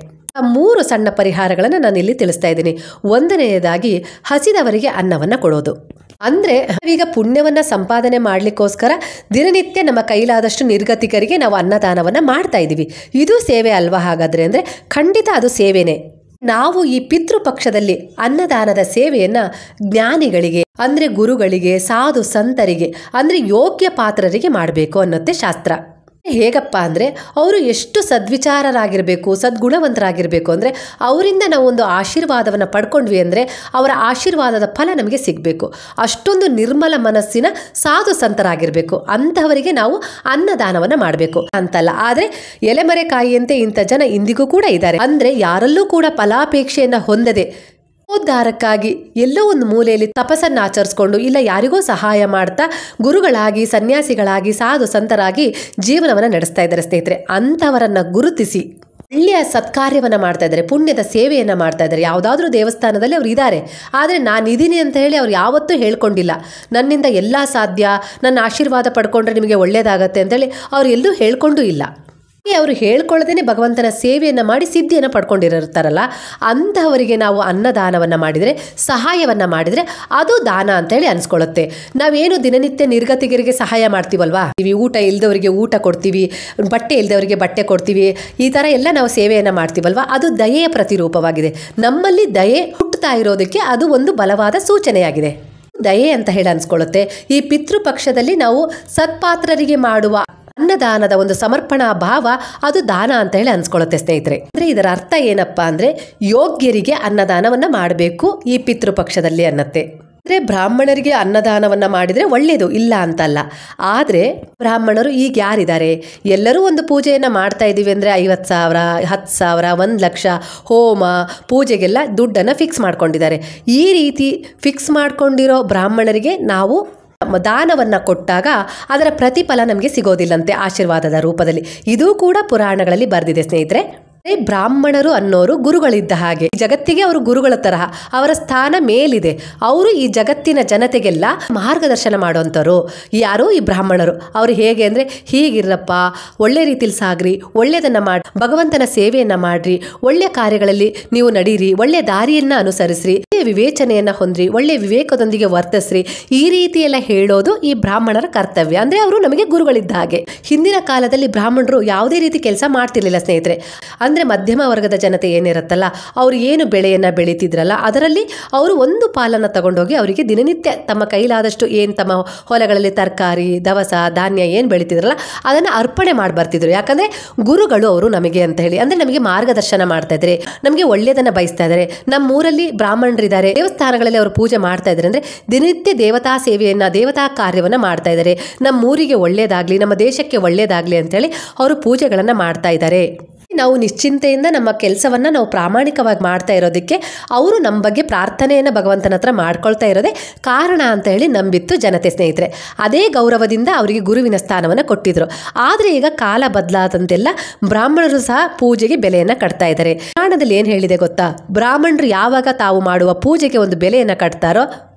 3 ಸಣ್ಣ ಪರಿಹಾರಗಳನ್ನು ನಾನು ಇಲ್ಲಿ ತಿಳಿಸ್ತಾ ಇದ್ದೀನಿ. ಒಂದನೆಯದಾಗಿ ಹಸಿದವರಿಗೆ ಅನ್ನವನ್ನು ಕೊಡೋದು. ಅಂದರೆ ಈಗ ಪುಣ್ಯವನ್ನು ಸಂಪಾದನೆ ಮಾಡಲಿಕ್ಕೋಸ್ಕರ ದಿನನಿತ್ಯ ನಮ್ಮ ಕೈಲಾದಷ್ಟು ನಿರ್ಗತಿಕರಿಗೆ ನಾವು ಅನ್ನದಾನವನ್ನು ಮಾಡ್ತಾ ಇದ್ದೀವಿ. ಇದು ಸೇವೆ ಅಲ್ವಾ? ಹಾಗಾದರೆ ಅಂದರೆ ಖಂಡಿತ ಅದು ಸೇವೆನೇ. ನಾವು ಈ ಪಿತೃಪಕ್ಷದಲ್ಲಿ ಅನ್ನದಾನದ ಸೇವೆಯನ್ನು ಜ್ಞಾನಿಗಳಿಗೆ, ಅಂದರೆ ಗುರುಗಳಿಗೆ, ಸಾಧು ಸಂತರಿಗೆ, ಅಂದರೆ ಯೋಗ್ಯ ಪಾತ್ರರಿಗೆ ಮಾಡಬೇಕು ಅನ್ನತ್ತೆ ಶಾಸ್ತ್ರ. ಹೇಗಪ್ಪ ಅಂದರೆ ಅವರು ಎಷ್ಟು ಸದ್ವಿಚಾರರಾಗಿರಬೇಕು, ಸದ್ಗುಣವಂತರಾಗಿರಬೇಕು ಅಂದರೆ ಅವರಿಂದ ನಾವು ಒಂದು ಆಶೀರ್ವಾದವನ್ನು ಪಡ್ಕೊಂಡ್ವಿ ಅಂದರೆ ಅವರ ಆಶೀರ್ವಾದದ ಫಲ ನಮಗೆ ಸಿಗಬೇಕು. ಅಷ್ಟೊಂದು ನಿರ್ಮಲ ಮನಸ್ಸಿನ ಸಾಧು ಸಂತರಾಗಿರಬೇಕು. ಅಂತಹವರಿಗೆ ನಾವು ಅನ್ನದಾನವನ್ನು ಮಾಡಬೇಕು ಅಂತಲ್ಲ. ಆದರೆ ಎಲೆಮರೆಕಾಯಿಯಂತೆ ಇಂಥ ಜನ ಇಂದಿಗೂ ಕೂಡ ಇದ್ದಾರೆ. ಅಂದರೆ ಯಾರಲ್ಲೂ ಕೂಡ ಫಲಾಪೇಕ್ಷೆಯನ್ನು ಹೊಂದದೆ ಉದ್ಧಾರಕ್ಕಾಗಿ ಎಲ್ಲೋ ಒಂದು ಮೂಲೆಯಲ್ಲಿ ತಪಸ್ಸನ್ನು ಆಚರಿಸ್ಕೊಂಡು, ಇಲ್ಲ ಯಾರಿಗೋ ಸಹಾಯ ಮಾಡ್ತಾ ಗುರುಗಳಾಗಿ, ಸನ್ಯಾಸಿಗಳಾಗಿ, ಸಾಧು ಸಂತರಾಗಿ ಜೀವನವನ್ನು ನಡೆಸ್ತಾ ಇದ್ದಾರೆ ಸ್ನೇಹಿತರೆ. ಅಂಥವರನ್ನು ಗುರುತಿಸಿ ಒಳ್ಳೆಯ ಸತ್ಕಾರ್ಯವನ್ನು ಮಾಡ್ತಾ ಇದ್ದಾರೆ, ಪುಣ್ಯದ ಸೇವೆಯನ್ನು ಮಾಡ್ತಾ ಇದ್ದಾರೆ. ಯಾವುದಾದ್ರೂ ದೇವಸ್ಥಾನದಲ್ಲಿ ಅವ್ರು ಇದ್ದಾರೆ, ಆದರೆ ನಾನಿದ್ದೀನಿ ಅಂತ ಹೇಳಿ ಅವ್ರು ಯಾವತ್ತೂ ಹೇಳ್ಕೊಂಡಿಲ್ಲ ನನ್ನಿಂದ ಎಲ್ಲ ಸಾಧ್ಯ, ನನ್ನ ಆಶೀರ್ವಾದ ಪಡ್ಕೊಂಡ್ರೆ ನಿಮಗೆ ಒಳ್ಳೆಯದಾಗತ್ತೆ ಅಂತೇಳಿ ಅವ್ರು ಎಲ್ಲೂ ಹೇಳ್ಕೊಂಡೂ ಇಲ್ಲ. ಅವರು ಹೇಳ್ಕೊಳ್ಳದೇನೆ ಭಗವಂತನ ಸೇವೆಯನ್ನು ಮಾಡಿ ಸಿದ್ಧಿಯನ್ನು ಪಡ್ಕೊಂಡಿರ್ತಾರಲ್ಲ, ಅಂಥವರಿಗೆ ನಾವು ಅನ್ನದಾನವನ್ನು ಮಾಡಿದರೆ, ಸಹಾಯವನ್ನು ಮಾಡಿದರೆ ಅದು ದಾನ ಅಂತೇಳಿ ಅನಿಸ್ಕೊಳ್ಳುತ್ತೆ. ನಾವೇನು ದಿನನಿತ್ಯ ನಿರ್ಗತಿಗರಿಗೆ ಸಹಾಯ ಮಾಡ್ತೀವಲ್ವಾ, ಊಟ ಇಲ್ದವರಿಗೆ ಊಟ ಕೊಡ್ತೀವಿ, ಬಟ್ಟೆ ಇಲ್ದವರಿಗೆ ಬಟ್ಟೆ ಕೊಡ್ತೀವಿ, ಈ ಥರ ಎಲ್ಲ ನಾವು ಸೇವೆಯನ್ನು ಮಾಡ್ತೀವಲ್ವಾ, ಅದು ದಯೆಯ ಪ್ರತಿರೂಪವಾಗಿದೆ. ನಮ್ಮಲ್ಲಿ ದಯೆ ಹುಟ್ಟುತ್ತಾ ಇರೋದಕ್ಕೆ ಅದು ಒಂದು ಬಲವಾದ ಸೂಚನೆಯಾಗಿದೆ. ದಯೆ ಅಂತ ಹೇಳಿ ಅನಿಸ್ಕೊಳ್ಳುತ್ತೆ. ಈ ಪಿತೃಪಕ್ಷದಲ್ಲಿ ನಾವು ಸತ್ಪಾತ್ರರಿಗೆ ಮಾಡುವ ಅನ್ನದಾನದ ಒಂದು ಸಮರ್ಪಣಾ ಭಾವ ಅದು ದಾನ ಅಂತ ಹೇಳಿ ಅನ್ಸ್ಕೊಳ್ಳುತ್ತೆ ಸ್ನೇಹಿತರೆ. ಅಂದ್ರೆ ಇದರ ಅರ್ಥ ಏನಪ್ಪಾ ಅಂದ್ರೆ ಯೋಗ್ಯರಿಗೆ ಅನ್ನದಾನವನ್ನ ಮಾಡಬೇಕು ಈ ಪಿತೃಪಕ್ಷದಲ್ಲಿ ಅನ್ನತ್ತೆ. ಅಂದ್ರೆ ಬ್ರಾಹ್ಮಣರಿಗೆ ಅನ್ನದಾನವನ್ನ ಮಾಡಿದ್ರೆ ಒಳ್ಳೇದು, ಇಲ್ಲ ಅಂತಲ್ಲ. ಆದ್ರೆ ಬ್ರಾಹ್ಮಣರು ಈಗ ಯಾರಿದ್ದಾರೆ, ಎಲ್ಲರೂ ಒಂದು ಪೂಜೆಯನ್ನ ಮಾಡ್ತಾ ಇದೀವಿ ಅಂದ್ರೆ 50,000, 10,000, 1,00,000 ಹೋಮ ಪೂಜೆಗೆಲ್ಲ ದುಡ್ಡನ್ನ ಫಿಕ್ಸ್ ಮಾಡ್ಕೊಂಡಿದ್ದಾರೆ. ಈ ರೀತಿ ಫಿಕ್ಸ್ ಮಾಡ್ಕೊಂಡಿರೋ ಬ್ರಾಹ್ಮಣರಿಗೆ ನಾವು ದಾನವನ್ನು ಕೊಟ್ಟಾಗ ಅದರ ಪ್ರತಿಫಲ ನಮಗೆ ಸಿಗೋದಿಲ್ಲಂತೆ ಆಶೀರ್ವಾದದ ರೂಪದಲ್ಲಿ. ಇದು ಕೂಡ ಪುರಾಣಗಳಲ್ಲಿ ಬರೆದಿದೆ ಸ್ನೇಹಿತರೆ. ಬ್ರಾಹ್ಮಣರು ಅನ್ನೋರು ಗುರುಗಳಿದ್ದ ಹಾಗೆ, ಜಗತ್ತಿಗೆ ಅವರು ಗುರುಗಳ ತರಹ, ಅವರ ಸ್ಥಾನ ಮೇಲಿದೆ. ಅವರು ಈ ಜಗತ್ತಿನ ಜನತೆಗೆಲ್ಲ ಮಾರ್ಗದರ್ಶನ ಮಾಡುವಂಥವ್ರು ಯಾರು? ಈ ಬ್ರಾಹ್ಮಣರು. ಅವರು ಹೇಗೆ ಅಂದರೆ, ಹೀಗಿರಪ್ಪ, ಒಳ್ಳೆ ರೀತಿಲಿ ಸಾಗ್ರಿ, ಒಳ್ಳೆಯದನ್ನು ಮಾಡಿ, ಭಗವಂತನ ಸೇವೆಯನ್ನು ಮಾಡ್ರಿ, ಒಳ್ಳೆ ಕಾರ್ಯಗಳಲ್ಲಿ ನೀವು ನಡೀರಿ, ಒಳ್ಳೆ ದಾರಿಯನ್ನು ಅನುಸರಿಸ್ರಿ, ವಿವೇಚನೆಯನ್ನು ಹೊಂದ್ರಿ, ಒಳ್ಳೆ ವಿವೇಕದೊಂದಿಗೆ ವರ್ತಿಸ್ರಿ, ಈ ರೀತಿ ಎಲ್ಲ ಹೇಳೋದು ಈ ಬ್ರಾಹ್ಮಣರ ಕರ್ತವ್ಯ. ಅಂದರೆ ಅವರು ನಮಗೆ ಗುರುಗಳಿದ್ದ ಹಾಗೆ. ಹಿಂದಿನ ಕಾಲದಲ್ಲಿ ಬ್ರಾಹ್ಮಣರು ಯಾವುದೇ ರೀತಿ ಕೆಲಸ ಮಾಡ್ತಿರ್ಲಿಲ್ಲ ಸ್ನೇಹಿತರೆ. ಅಂದರೆ ಮಧ್ಯಮ ವರ್ಗದ ಜನತೆ ಏನಿರುತ್ತಲ್ಲ, ಅವರು ಏನು ಬೆಳೆಯನ್ನು ಬೆಳೀತಿದ್ರಲ್ಲ ಅದರಲ್ಲಿ ಅವರು ಒಂದು ಪಾಲನ್ನು ತಗೊಂಡೋಗಿ ಅವರಿಗೆ ದಿನನಿತ್ಯ ತಮ್ಮ ಕೈಲಾದಷ್ಟು ಏನು ತಮ್ಮ ಹೊಲಗಳಲ್ಲಿ ತರಕಾರಿ, ದವಸ, ಧಾನ್ಯ ಏನು ಬೆಳೀತಿದ್ರಲ್ಲ ಅದನ್ನು ಅರ್ಪಣೆ ಮಾಡಿ ಬರ್ತಿದ್ರು. ಯಾಕಂದರೆ ಗುರುಗಳು ಅವರು ನಮಗೆ ಅಂತ ಹೇಳಿ, ಅಂದರೆ ನಮಗೆ ಮಾರ್ಗದರ್ಶನ ಮಾಡ್ತಾ ಇದ್ದಾರೆ, ನಮಗೆ ಒಳ್ಳೆಯದನ್ನು ಬಯಸ್ತಾ ಇದ್ದಾರೆ. ನಮ್ಮೂರಲ್ಲಿ ಬ್ರಾಹ್ಮಣರಿದ್ದಾರೆ, ದೇವಸ್ಥಾನಗಳಲ್ಲಿ ಅವರು ಪೂಜೆ ಮಾಡ್ತಾ ಇದ್ದಾರೆ ಅಂದರೆ ದಿನನಿತ್ಯ ದೇವತಾ ಸೇವೆಯನ್ನು, ದೇವತಾ ಕಾರ್ಯವನ್ನು ಮಾಡ್ತಾ ಇದ್ದಾರೆ. ನಮ್ಮೂರಿಗೆ ಒಳ್ಳೆಯದಾಗಲಿ, ನಮ್ಮ ದೇಶಕ್ಕೆ ಒಳ್ಳೆಯದಾಗಲಿ ಅಂತೇಳಿ ಅವರು ಪೂಜೆಗಳನ್ನು ಮಾಡ್ತಾ ಇದ್ದಾರೆ. ನಾವು ನಿಶ್ಚಿಂತೆಯಿಂದ ನಮ್ಮ ಕೆಲಸವನ್ನು ನಾವು ಪ್ರಾಮಾಣಿಕವಾಗಿ ಮಾಡ್ತಾ ಇರೋದಕ್ಕೆ ಅವರು ನಮ್ಮ ಬಗ್ಗೆ ಪ್ರಾರ್ಥನೆಯನ್ನು ಭಗವಂತನ ಹತ್ರ ಮಾಡ್ಕೊಳ್ತಾ ಇರೋದೇ ಕಾರಣ ಅಂತ ಹೇಳಿ ನಂಬಿತ್ತು ಜನತೆ ಸ್ನೇಹಿತರೆ. ಅದೇ ಗೌರವದಿಂದ ಅವರಿಗೆ ಗುರುವಿನ ಸ್ಥಾನವನ್ನು ಕೊಟ್ಟಿದ್ರು. ಆದರೆ ಈಗ ಕಾಲ ಬದಲಾದಂತೆಲ್ಲ ಬ್ರಾಹ್ಮಣರು ಸಹ ಪೂಜೆಗೆ ಬೆಲೆಯನ್ನು ಕಟ್ತಾ ಇದ್ದಾರೆ. ಪುರಾಣದಲ್ಲಿ ಏನು ಹೇಳಿದೆ ಗೊತ್ತಾ? ಬ್ರಾಹ್ಮಣರು ಯಾವಾಗ ತಾವು ಮಾಡುವ ಪೂಜೆಗೆ ಒಂದು ಬೆಲೆಯನ್ನು ಕಟ್ತಾರೋ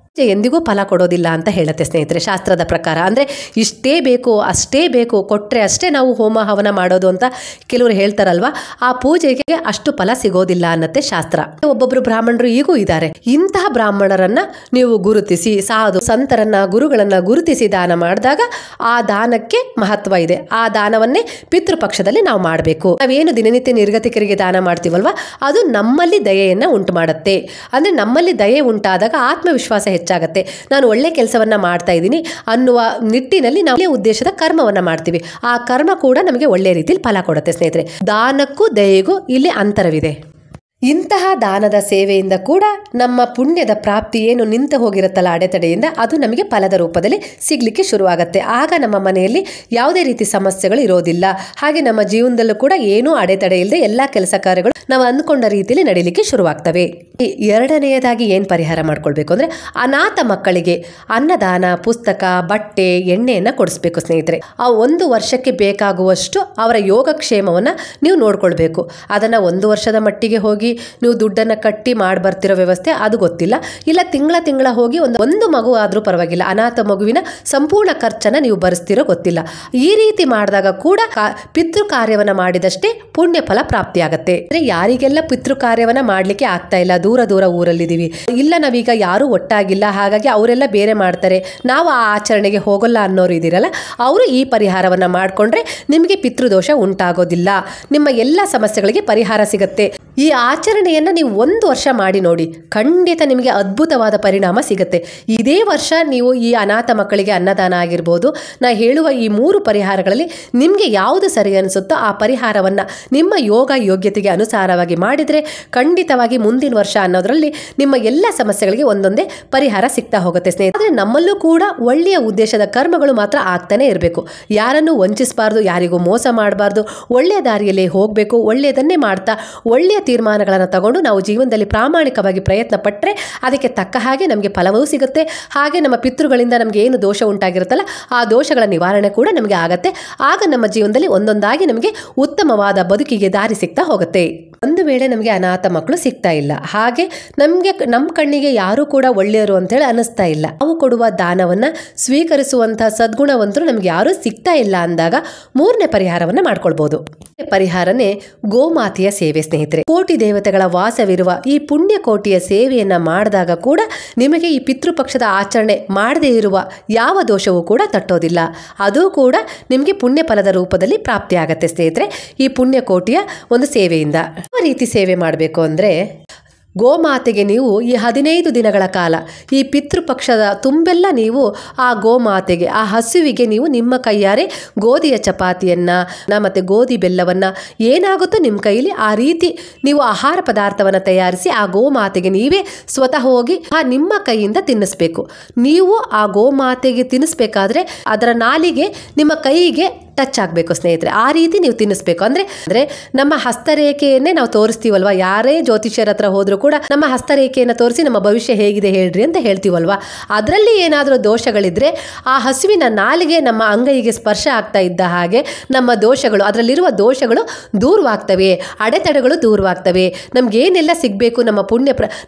ಎಂದಿಗೂ ಫಲ ಕೊಡೋದಿಲ್ಲ ಅಂತ ಹೇಳುತ್ತೆ ಸ್ನೇಹಿತರೆ ಶಾಸ್ತ್ರದ ಪ್ರಕಾರ. ಅಂದರೆ ಇಷ್ಟೇ ಬೇಕು, ಅಷ್ಟೇ ಬೇಕು, ಕೊಟ್ಟರೆ ಅಷ್ಟೇ ನಾವು ಹೋಮ ಹವನ ಮಾಡೋದು ಅಂತ ಕೆಲವರು ಹೇಳ್ತಾರಲ್ವ, ಆ ಪೂಜೆಗೆ ಅಷ್ಟು ಫಲ ಸಿಗೋದಿಲ್ಲ ಅನ್ನತ್ತೆ ಶಾಸ್ತ್ರ. ಒಬ್ಬೊಬ್ರು ಬ್ರಾಹ್ಮಣರು ಈಗೂ ಇದ್ದಾರೆ. ಇಂತಹ ಬ್ರಾಹ್ಮಣರನ್ನ ನೀವು ಗುರುತಿಸಿ, ಸಾಧು ಸಂತರನ್ನ, ಗುರುಗಳನ್ನ ಗುರುತಿಸಿ ದಾನ ಮಾಡಿದಾಗ ಆ ದಾನಕ್ಕೆ ಮಹತ್ವ ಇದೆ. ಆ ದಾನವನ್ನೇ ಪಿತೃಪಕ್ಷದಲ್ಲಿ ನಾವು ಮಾಡಬೇಕು. ನಾವೇನು ದಿನನಿತ್ಯ ನಿರ್ಗತಿಕರಿಗೆ ದಾನ ಮಾಡ್ತೀವಲ್ವ, ಅದು ನಮ್ಮಲ್ಲಿ ದಯೆಯನ್ನು ಉಂಟು ಮಾಡುತ್ತೆ. ಅಂದರೆ ನಮ್ಮಲ್ಲಿ ದಯೆ ಉಂಟಾದಾಗ ಆತ್ಮವಿಶ್ವಾಸ ಹೆಚ್ಚಾಗತ್ತೆ. ನಾನು ಒಳ್ಳೆ ಕೆಲಸವನ್ನ ಮಾಡ್ತಾ ಇದ್ದೀನಿ ಅನ್ನುವ ನಿಟ್ಟಿನಲ್ಲಿ ನಾವು ಉದ್ದೇಶದ ಕರ್ಮವನ್ನ ಮಾಡ್ತೀವಿ. ಆ ಕರ್ಮ ಕೂಡ ನಮಗೆ ಒಳ್ಳೆ ರೀತಿಯಲ್ಲಿ ಫಲ ಕೊಡುತ್ತೆ ಸ್ನೇಹಿತರೆ. ದಾನಕ್ಕೂ ದಯೆಗೂ ಇಲ್ಲಿ ಅಂತರವಿದೆ. ಇಂತಹ ದಾನದ ಸೇವೆಯಿಂದ ಕೂಡ ನಮ್ಮ ಪುಣ್ಯದ ಪ್ರಾಪ್ತಿ ಏನು ನಿಂತು ಹೋಗಿರುತ್ತಲ್ಲ ಅಡೆತಡೆಯಿಂದ, ಅದು ನಮಗೆ ಫಲದ ರೂಪದಲ್ಲಿ ಸಿಗ್ಲಿಕ್ಕೆ ಶುರುವಾಗುತ್ತೆ. ಆಗ ನಮ್ಮ ಮನೆಯಲ್ಲಿ ಯಾವುದೇ ರೀತಿ ಸಮಸ್ಯೆಗಳು ಇರೋದಿಲ್ಲ. ಹಾಗೆ ನಮ್ಮ ಜೀವನದಲ್ಲೂ ಕೂಡ ಏನೂ ಅಡೆತಡೆ ಇಲ್ಲದೆ ಎಲ್ಲ ಕೆಲಸ ಕಾರ್ಯಗಳು ನಾವು ಅಂದ್ಕೊಂಡ ರೀತಿಯಲ್ಲಿ ನಡೀಲಿಕ್ಕೆ ಶುರುವಾಗ್ತವೆ. ಎರಡನೆಯದಾಗಿ ಏನು ಪರಿಹಾರ ಮಾಡ್ಕೊಳ್ಬೇಕು ಅಂದರೆ, ಅನಾಥ ಮಕ್ಕಳಿಗೆ ಅನ್ನದಾನ, ಪುಸ್ತಕ, ಬಟ್ಟೆ, ಎಣ್ಣೆಯನ್ನು ಕೊಡಿಸ್ಬೇಕು ಸ್ನೇಹಿತರೆ. ಆ 1 ವರ್ಷಕ್ಕೆ ಬೇಕಾಗುವಷ್ಟು ಅವರ ಯೋಗಕ್ಷೇಮವನ್ನು ನೀವು ನೋಡ್ಕೊಳ್ಬೇಕು. ಅದನ್ನು 1 ವರ್ಷದ ಮಟ್ಟಿಗೆ ಹೋಗಿ ಹೋಗಿ ನೀವು ದುಡ್ಡನ್ನು ಕಟ್ಟಿ ಮಾಡಿ ಬರ್ತಿರೋ ವ್ಯವಸ್ಥೆ ಅದು ಗೊತ್ತಿಲ್ಲ, ಇಲ್ಲ ತಿಂಗಳ ಹೋಗಿ ಒಂದು ಮಗು ಆದರೂ ಪರವಾಗಿಲ್ಲ ಅನಾಥ ಮಗುವಿನ ಸಂಪೂರ್ಣ ಖರ್ಚನ್ನು ನೀವು ಭರಿಸ್ತಿರೋ ಗೊತ್ತಿಲ್ಲ. ಈ ರೀತಿ ಮಾಡಿದಾಗ ಕೂಡ ಪಿತೃ ಕಾರ್ಯವನ್ನು ಮಾಡಿದಷ್ಟೇ ಪುಣ್ಯ ಫಲ ಪ್ರಾಪ್ತಿಯಾಗತ್ತೆ. ಅಂದ್ರೆ ಯಾರಿಗೆಲ್ಲ ಪಿತೃ ಕಾರ್ಯವನ್ನ ಮಾಡ್ಲಿಕ್ಕೆ ಆಗ್ತಾ ಇಲ್ಲ, ದೂರ ಊರಲ್ಲಿದ್ದೀವಿ, ಇಲ್ಲ ನಾವೀಗ ಯಾರು ಒಟ್ಟಾಗಿಲ್ಲ, ಹಾಗಾಗಿ ಅವರೆಲ್ಲ ಬೇರೆ ಮಾಡ್ತಾರೆ, ನಾವು ಆ ಆಚರಣೆಗೆ ಹೋಗಲ್ಲ ಅನ್ನೋರು ಇದಿರಲ್ಲ, ಅವರು ಈ ಪರಿಹಾರವನ್ನ ಮಾಡಿಕೊಂಡ್ರೆ ನಿಮಗೆ ಪಿತೃದೋಷ ಉಂಟಾಗೋದಿಲ್ಲ, ನಿಮ್ಮ ಎಲ್ಲ ಸಮಸ್ಯೆಗಳಿಗೆ ಪರಿಹಾರ ಸಿಗತ್ತೆ. ಈ ಆಚರಣೆಯನ್ನ ನೀವು 1 ವರ್ಷ ಮಾಡಿ ನೋಡಿ, ಖಂಡಿತ ನಿಮಗೆ ಅದ್ಭುತವಾದ ಪರಿಣಾಮ ಸಿಗುತ್ತೆ. ಇದೇ ವರ್ಷ ನೀವು ಈ ಅನಾಥ ಮಕ್ಕಳಿಗೆ ಅನ್ನದಾನ ಆಗಿರ್ಬೋದು, ನಾ ಹೇಳುವ ಈ 3 ಪರಿಹಾರಗಳಲ್ಲಿ ನಿಮಗೆ ಯಾವುದು ಸರಿ ಅನಿಸುತ್ತೋ ಆ ಪರಿಹಾರವನ್ನ ನಿಮ್ಮ ಯೋಗ ಯೋಗ್ಯತೆಗೆ ಅನುಸಾರವಾಗಿ ಮಾಡಿದರೆ ಖಂಡಿತವಾಗಿ ಮುಂದಿನ ವರ್ಷ ಅನ್ನೋದ್ರಲ್ಲಿ ನಿಮ್ಮ ಎಲ್ಲ ಸಮಸ್ಯೆಗಳಿಗೆ ಒಂದೊಂದೇ ಪರಿಹಾರ ಸಿಗ್ತಾ ಹೋಗುತ್ತೆ ಸ್ನೇಹಿತರೆ. ನಮ್ಮಲ್ಲೂ ಕೂಡ ಒಳ್ಳೆಯ ಉದ್ದೇಶದ ಕರ್ಮಗಳು ಮಾತ್ರ ಆಗ್ತಾನೆ ಇರಬೇಕು. ಯಾರನ್ನು ವಂಚಿಸಬಾರ್ದು, ಯಾರಿಗೂ ಮೋಸ ಮಾಡಬಾರ್ದು, ಒಳ್ಳೆಯ ದಾರಿಯಲ್ಲಿ ಹೋಗಬೇಕು, ಒಳ್ಳೆಯದನ್ನೇ ಮಾಡ್ತಾ ಒಳ್ಳೆಯ ತೀರ್ಮಾನಗಳನ್ನು ತಗೊಂಡು ನಾವು ಜೀವನದಲ್ಲಿ ಪ್ರಾಮಾಣಿಕವಾಗಿ ಪ್ರಯತ್ನ ಪಟ್ಟರೆ ಅದಕ್ಕೆ ತಕ್ಕ ಹಾಗೆ ನಮಗೆ ಫಲವೂ ಸಿಗುತ್ತೆ. ಹಾಗೆ ನಮ್ಮ ಪಿತೃಗಳಿಂದ ನಮಗೆ ಏನು ದೋಷ ಉಂಟಾಗಿರುತ್ತಲ್ಲ ಆ ದೋಷಗಳ ನಿವಾರಣೆ ಕೂಡ ನಮಗೆ ಆಗತ್ತೆ. ಆಗ ನಮ್ಮ ಜೀವನದಲ್ಲಿ ಒಂದೊಂದಾಗಿ ನಮಗೆ ಉತ್ತಮವಾದ ಬದುಕಿಗೆ ದಾರಿ ಸಿಗ್ತಾ ಹೋಗುತ್ತೆ. ಒಂದು ವೇಳೆ ನಮಗೆ ಅನಾಥ ಮಕ್ಕಳು ಸಿಗ್ತಾ ಇಲ್ಲ, ಹಾಗೆ ನಮ್ಮ ಕಣ್ಣಿಗೆ ಯಾರು ಕೂಡ ಒಳ್ಳೆಯರು ಅಂತೇಳಿ ಅನಿಸ್ತಾ ಇಲ್ಲ, ನಾವು ಕೊಡುವ ದಾನವನ್ನ ಸ್ವೀಕರಿಸುವಂತಹ ಸದ್ಗುಣವಂತರು ನಮ್ಗೆ ಯಾರು ಸಿಗ್ತಾ ಇಲ್ಲ ಅಂದಾಗ 3ನೇ ಪರಿಹಾರವನ್ನ ಮಾಡ್ಕೊಳ್ಬಹುದು. ಪರಿಹಾರನೇ ಗೋಮಾತೆಯ ಸೇವೆ ಸ್ನೇಹಿತರೆ. ಕೋಟಿ ದೇವತೆಗಳ ವಾಸವಿರುವ ಈ ಪುಣ್ಯ ಕೋಟಿಯ ಸೇವೆಯನ್ನ ಮಾಡಿದಾಗ ಕೂಡ ನಿಮಗೆ ಈ ಪಿತೃಪಕ್ಷದ ಆಚರಣೆ ಮಾಡದೇ ಇರುವ ಯಾವ ದೋಷವೂ ಕೂಡ ತಟ್ಟೋದಿಲ್ಲ. ಅದು ಕೂಡ ನಿಮಗೆ ಪುಣ್ಯ ಫಲದ ರೂಪದಲ್ಲಿ ಪ್ರಾಪ್ತಿ ಆಗತ್ತೆ ಸ್ನೇಹಿತರೆ, ಈ ಪುಣ್ಯ ಕೋಟಿಯ ಒಂದು ಸೇವೆಯಿಂದ. ಯಾವ ರೀತಿ ಸೇವೆ ಮಾಡಬೇಕು ಅಂದ್ರೆ, ಗೋಮಾತೆಗೆ ನೀವು ಈ 15 ದಿನಗಳ ಕಾಲ ಈ ಪಿತೃಪಕ್ಷದ ತುಂಬೆಲ್ಲ ನೀವು ಆ ಗೋಮಾತೆಗೆ, ಆ ಹಸುವಿಗೆ ನೀವು ನಿಮ್ಮ ಕೈಯಾರೆ ಗೋಧಿಯ ಚಪಾತಿಯನ್ನ ಮತ್ತೆ ಗೋಧಿ ಬೆಲ್ಲವನ್ನ ಏನಾಗುತ್ತೋ ನಿಮ್ಮ ಕೈಲಿ ಆ ರೀತಿ ನೀವು ಆಹಾರ ಪದಾರ್ಥವನ್ನು ತಯಾರಿಸಿ ಆ ಗೋಮಾತೆಗೆ ನೀವೇ ಸ್ವತಃ ಹೋಗಿ ನಿಮ್ಮ ಕೈಯಿಂದ ತಿನ್ನಿಸ್ಬೇಕು. ನೀವು ಆ ಗೋಮಾತೆಗೆ ತಿನ್ನಿಸ್ಬೇಕಾದ್ರೆ ಅದರ ನಾಲಿಗೆ ನಿಮ್ಮ ಕೈಗೆ ಟಚ್ ಆಗಬೇಕು ಸ್ನೇಹಿತರೆ, ಆ ರೀತಿ ನೀವು ತಿನ್ನಿಸ್ಬೇಕು. ಅಂದ್ರೆ ನಮ್ಮ ಹಸ್ತರೇಖೆಯನ್ನೇ ನಾವು ತೋರಿಸ್ತೀವಲ್ವಾ, ಯಾರೇ ಜ್ಯೋತಿಷ್ಯರ ಹತ್ರ ಹೋದ್ರೂ ಕೂಡ ನಮ್ಮ ಹಸ್ತರೇಖೆಯನ್ನು ತೋರಿಸಿ ನಮ್ಮ ಭವಿಷ್ಯ ಹೇಗಿದೆ ಹೇಳ್ರಿ ಅಂತ ಹೇಳ್ತೀವಲ್ವಾ, ಅದರಲ್ಲಿ ಏನಾದರೂ ದೋಷಗಳಿದ್ರೆ ಆ ಹಸುವಿನ ನಾಲಿಗೆ ನಮ್ಮ ಅಂಗೈಗೆ ಸ್ಪರ್ಶ ಆಗ್ತಾ ಇದ್ದ ಹಾಗೆ ನಮ್ಮ ದೋಷಗಳು, ಅದರಲ್ಲಿರುವ ದೋಷಗಳು ದೂರವಾಗ್ತವೆ, ಅಡೆತಡೆಗಳು ದೂರವಾಗ್ತವೆ. ನಮ್ಗೇನೆಲ್ಲ ಸಿಗಬೇಕು, ನಮ್ಮ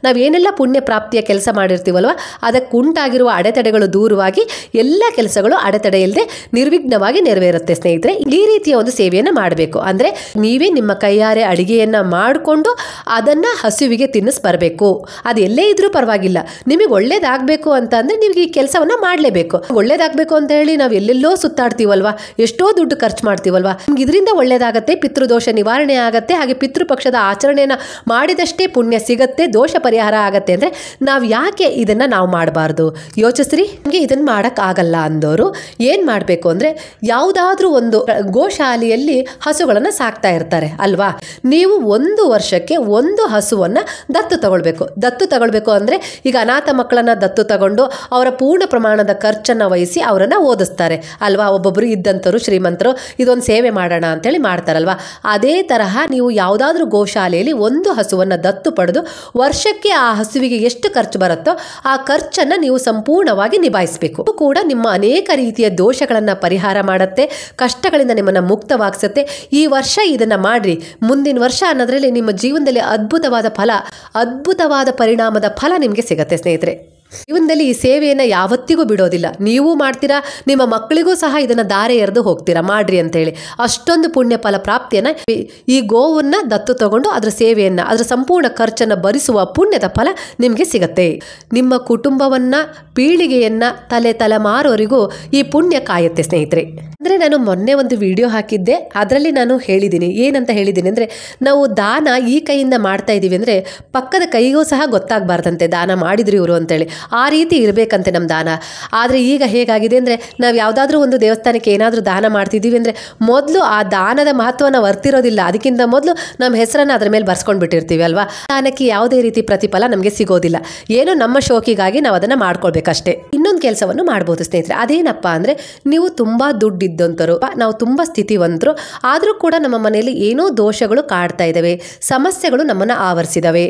ನಾವೇನೆಲ್ಲ ಪುಣ್ಯ ಪ್ರಾಪ್ತಿಯ ಕೆಲಸ ಮಾಡಿರ್ತೀವಲ್ವ ಅದಕ್ಕುಂಟಾಗಿರುವ ಅಡೆತಡೆಗಳು ದೂರವಾಗಿ ಎಲ್ಲ ಕೆಲಸಗಳು ಅಡೆತಡೆ ಇಲ್ಲದೆ ನಿರ್ವಿಘ್ನವಾಗಿ ನೆರವೇರುತ್ತೆ ಸ್ನೇಹಿತರೆ. ಈ ರೀತಿಯ ಒಂದು ಸೇವೆಯನ್ನ ಮಾಡಬೇಕು. ಅಂದ್ರೆ ನೀವೇ ನಿಮ್ಮ ಕೈಯಾರೆ ಅಡಿಗೆಯನ್ನ ಮಾಡಿಕೊಂಡು ಅದನ್ನ ಹಸುವಿಗೆ ತಿನ್ನಿಸ್ಬರ್ಬೇಕು. ಅದು ಎಲ್ಲೇ ಇದ್ರೂ ಪರವಾಗಿಲ್ಲ, ನಿಮಗೆ ಒಳ್ಳೇದಾಗಬೇಕು ಅಂತ ಅಂದ್ರೆ ನೀವು ಈ ಕೆಲಸವನ್ನ ಮಾಡಲೇಬೇಕು. ಒಳ್ಳೇದಾಗಬೇಕು ಅಂತ ಹೇಳಿ ನಾವು ಎಲ್ಲೆಲ್ಲೋ ಸುತ್ತಾಡ್ತೀವಲ್ವಾ, ಎಷ್ಟೋ ದುಡ್ಡು ಖರ್ಚು ಮಾಡ್ತೀವಲ್ವಾ, ನಿಮ್ಗೆ ಇದರಿಂದ ಒಳ್ಳೇದಾಗತ್ತೆ, ಪಿತೃದೋಷ ನಿವಾರಣೆ ಆಗತ್ತೆ, ಹಾಗೆ ಪಿತೃಪಕ್ಷದ ಆಚರಣೆಯನ್ನ ಮಾಡಿದಷ್ಟೇ ಪುಣ್ಯ ಸಿಗತ್ತೆ, ದೋಷ ಪರಿಹಾರ ಆಗತ್ತೆ ಅಂದ್ರೆ ನಾವು ಯಾಕೆ ಇದನ್ನ ನಾವು ಮಾಡಬಾರ್ದು? ಯೋಚಿಸ್ರಿ. ನಿಮಗೆ ಇದನ್ನ ಮಾಡಕ್ ಆಗಲ್ಲ ಅಂದವರು ಏನ್ ಮಾಡಬೇಕು ಅಂದ್ರೆ, ಯಾವುದಾದ್ರೂ ಒಂದು ಗೋಶಾಲೆಯಲ್ಲಿ ಹಸುಗಳನ್ನ ಸಾಕ್ತಾ ಇರ್ತಾರೆ ಅಲ್ವಾ, ನೀವು 1 ವರ್ಷಕ್ಕೆ 1 ಹಸುವನ್ನ ದತ್ತು ತಗೊಳ್ಬೇಕು. ಅಂದ್ರೆ ಈಗ ಅನಾಥ ಮಕ್ಕಳನ್ನ ದತ್ತು ತಗೊಂಡು ಅವರ ಪೂರ್ಣ ಪ್ರಮಾಣದ ಖರ್ಚನ್ನ ವಹಿಸಿ ಅವರನ್ನ ಓದಿಸ್ತಾರೆ ಅಲ್ವಾ. ಒಬ್ಬೊಬ್ರು ಇದ್ದಂತರು ಶ್ರೀಮಂತರು ಇದೊಂದು ಸೇವೆ ಮಾಡೋಣ ಅಂತೇಳಿ ಮಾಡ್ತಾರಲ್ವಾ. ಅದೇ ತರಹ ನೀವು ಯಾವುದಾದ್ರೂ ಗೋಶಾಲೆಯಲ್ಲಿ 1 ಹಸುವನ್ನ ದತ್ತು ಪಡೆದು ವರ್ಷಕ್ಕೆ ಆ ಹಸುವಿಗೆ ಎಷ್ಟು ಖರ್ಚು ಬರುತ್ತೋ ಆ ಖರ್ಚನ್ನ ನೀವು ಸಂಪೂರ್ಣವಾಗಿ ನಿಭಾಯಿಸಬೇಕು. ಕೂಡ ನಿಮ್ಮ ಅನೇಕ ರೀತಿಯ ದೋಷಗಳನ್ನ ಪರಿಹಾರ ಮಾಡುತ್ತೆ, ಕಷ್ಟಗಳಿಂದ ನಿಮ್ಮನ್ನ ಮುಕ್ತವಾಗಿಸುತ್ತೆ. ಈ ವರ್ಷ ಇದನ್ನ ಮಾಡ್ರಿ, ಮುಂದಿನ ವರ್ಷ ಅನ್ನೋದ್ರಲ್ಲಿ ನಿಮ್ಮ ಜೀವನದಲ್ಲಿ ಅದ್ಭುತವಾದ ಪರಿಣಾಮದ ಫಲ ನಿಮಗೆ ಸಿಗತ್ತೆ ಸ್ನೇಹಿತರೆ. ಜೀವನದಲ್ಲಿ ಈ ಸೇವೆಯನ್ನ ಯಾವತ್ತಿಗೂ ಬಿಡೋದಿಲ್ಲ. ನೀವು ಮಾಡ್ತೀರಾ, ನಿಮ್ಮ ಮಕ್ಕಳಿಗೂ ಸಹ ಇದನ್ನ ದಾರೆ ಎರೆದು ಹೋಗ್ತೀರಾ ಮಾಡ್ರಿ ಅಂತ ಹೇಳಿ. ಅಷ್ಟೊಂದು ಪುಣ್ಯ ಫಲ ಪ್ರಾಪ್ತಿಯನ್ನ ಈ ಗೋವನ್ನ ದತ್ತು ತಗೊಂಡು ಅದರ ಸೇವೆಯನ್ನ, ಅದರ ಸಂಪೂರ್ಣ ಖರ್ಚನ್ನ ಭರಿಸುವ ಪುಣ್ಯದ ಫಲ ನಿಮಗೆ ಸಿಗತ್ತೆ. ನಿಮ್ಮ ಕುಟುಂಬವನ್ನ, ಪೀಳಿಗೆಯನ್ನ, ತಲೆಮಾರವರೆಗೂ ಈ ಪುಣ್ಯ ಕಾಯುತ್ತೆ ಸ್ನೇಹಿತರೆ. ಅಂದ್ರೆ ನಾನು ಮೊನ್ನೆ ಒಂದು ವಿಡಿಯೋ ಹಾಕಿದ್ದೆ, ಅದರಲ್ಲಿ ನಾನು ಹೇಳಿದ್ದೀನಿ, ಏನಂತ ಹೇಳಿದ್ದೀನಿ ಅಂದ್ರೆ, ನಾವು ದಾನ ಈ ಕೈಯಿಂದ ಮಾಡ್ತಾ ಇದೀವಿ ಅಂದ್ರೆ ಪಕ್ಕದ ಕೈಗೂ ಸಹ ಗೊತ್ತಾಗಬಾರ್ದಂತೆ ದಾನ ಮಾಡಿದ್ರು ಇವರು ಅಂತೇಳಿ. ಆ ರೀತಿ ಇರಬೇಕಂತೆ ನಮ್ಮ ದಾನ. ಆದರೆ ಈಗ ಹೇಗಾಗಿದೆ ಅಂದರೆ, ನಾವು ಯಾವುದಾದ್ರೂ ಒಂದು ದೇವಸ್ಥಾನಕ್ಕೆ ಏನಾದರೂ ದಾನ ಮಾಡ್ತಿದ್ದೀವಿ ಅಂದರೆ ಮೊದಲು ಆ ದಾನದ ಮಹತ್ವನ ವರ್ತಿರೋದಿಲ್ಲ, ಅದಕ್ಕಿಂತ ಮೊದಲು ನಮ್ಮ ಹೆಸರನ್ನು ಅದರ ಮೇಲೆ ಬರ್ಸ್ಕೊಂಡು ಬಿಟ್ಟಿರ್ತೀವಿ ಅಲ್ವಾ. ದಾನಕ್ಕೆ ಯಾವುದೇ ರೀತಿ ಪ್ರತಿಫಲ ನಮಗೆ ಸಿಗೋದಿಲ್ಲ, ಏನೋ ನಮ್ಮ ಶೋಕಿಗಾಗಿ ನಾವು ಅದನ್ನು ಮಾಡ್ಕೊಳ್ಬೇಕಷ್ಟೇ. ಇನ್ನೊಂದು ಕೆಲಸವನ್ನು ಮಾಡ್ಬೋದು ಸ್ನೇಹಿತರೆ, ಅದೇನಪ್ಪ ಅಂದರೆ, ನೀವು ತುಂಬ ದುಡ್ಡಿದ್ದಂತರು, ನಾವು ತುಂಬ ಸ್ಥಿತಿವಂತರು, ಆದರೂ ಕೂಡ ನಮ್ಮ ಮನೆಯಲ್ಲಿ ಏನೋ ದೋಷಗಳು ಕಾಡ್ತಾ ಇದ್ದಾವೆ, ಸಮಸ್ಯೆಗಳು ನಮ್ಮನ್ನು ಆವರಿಸಿದವೆ,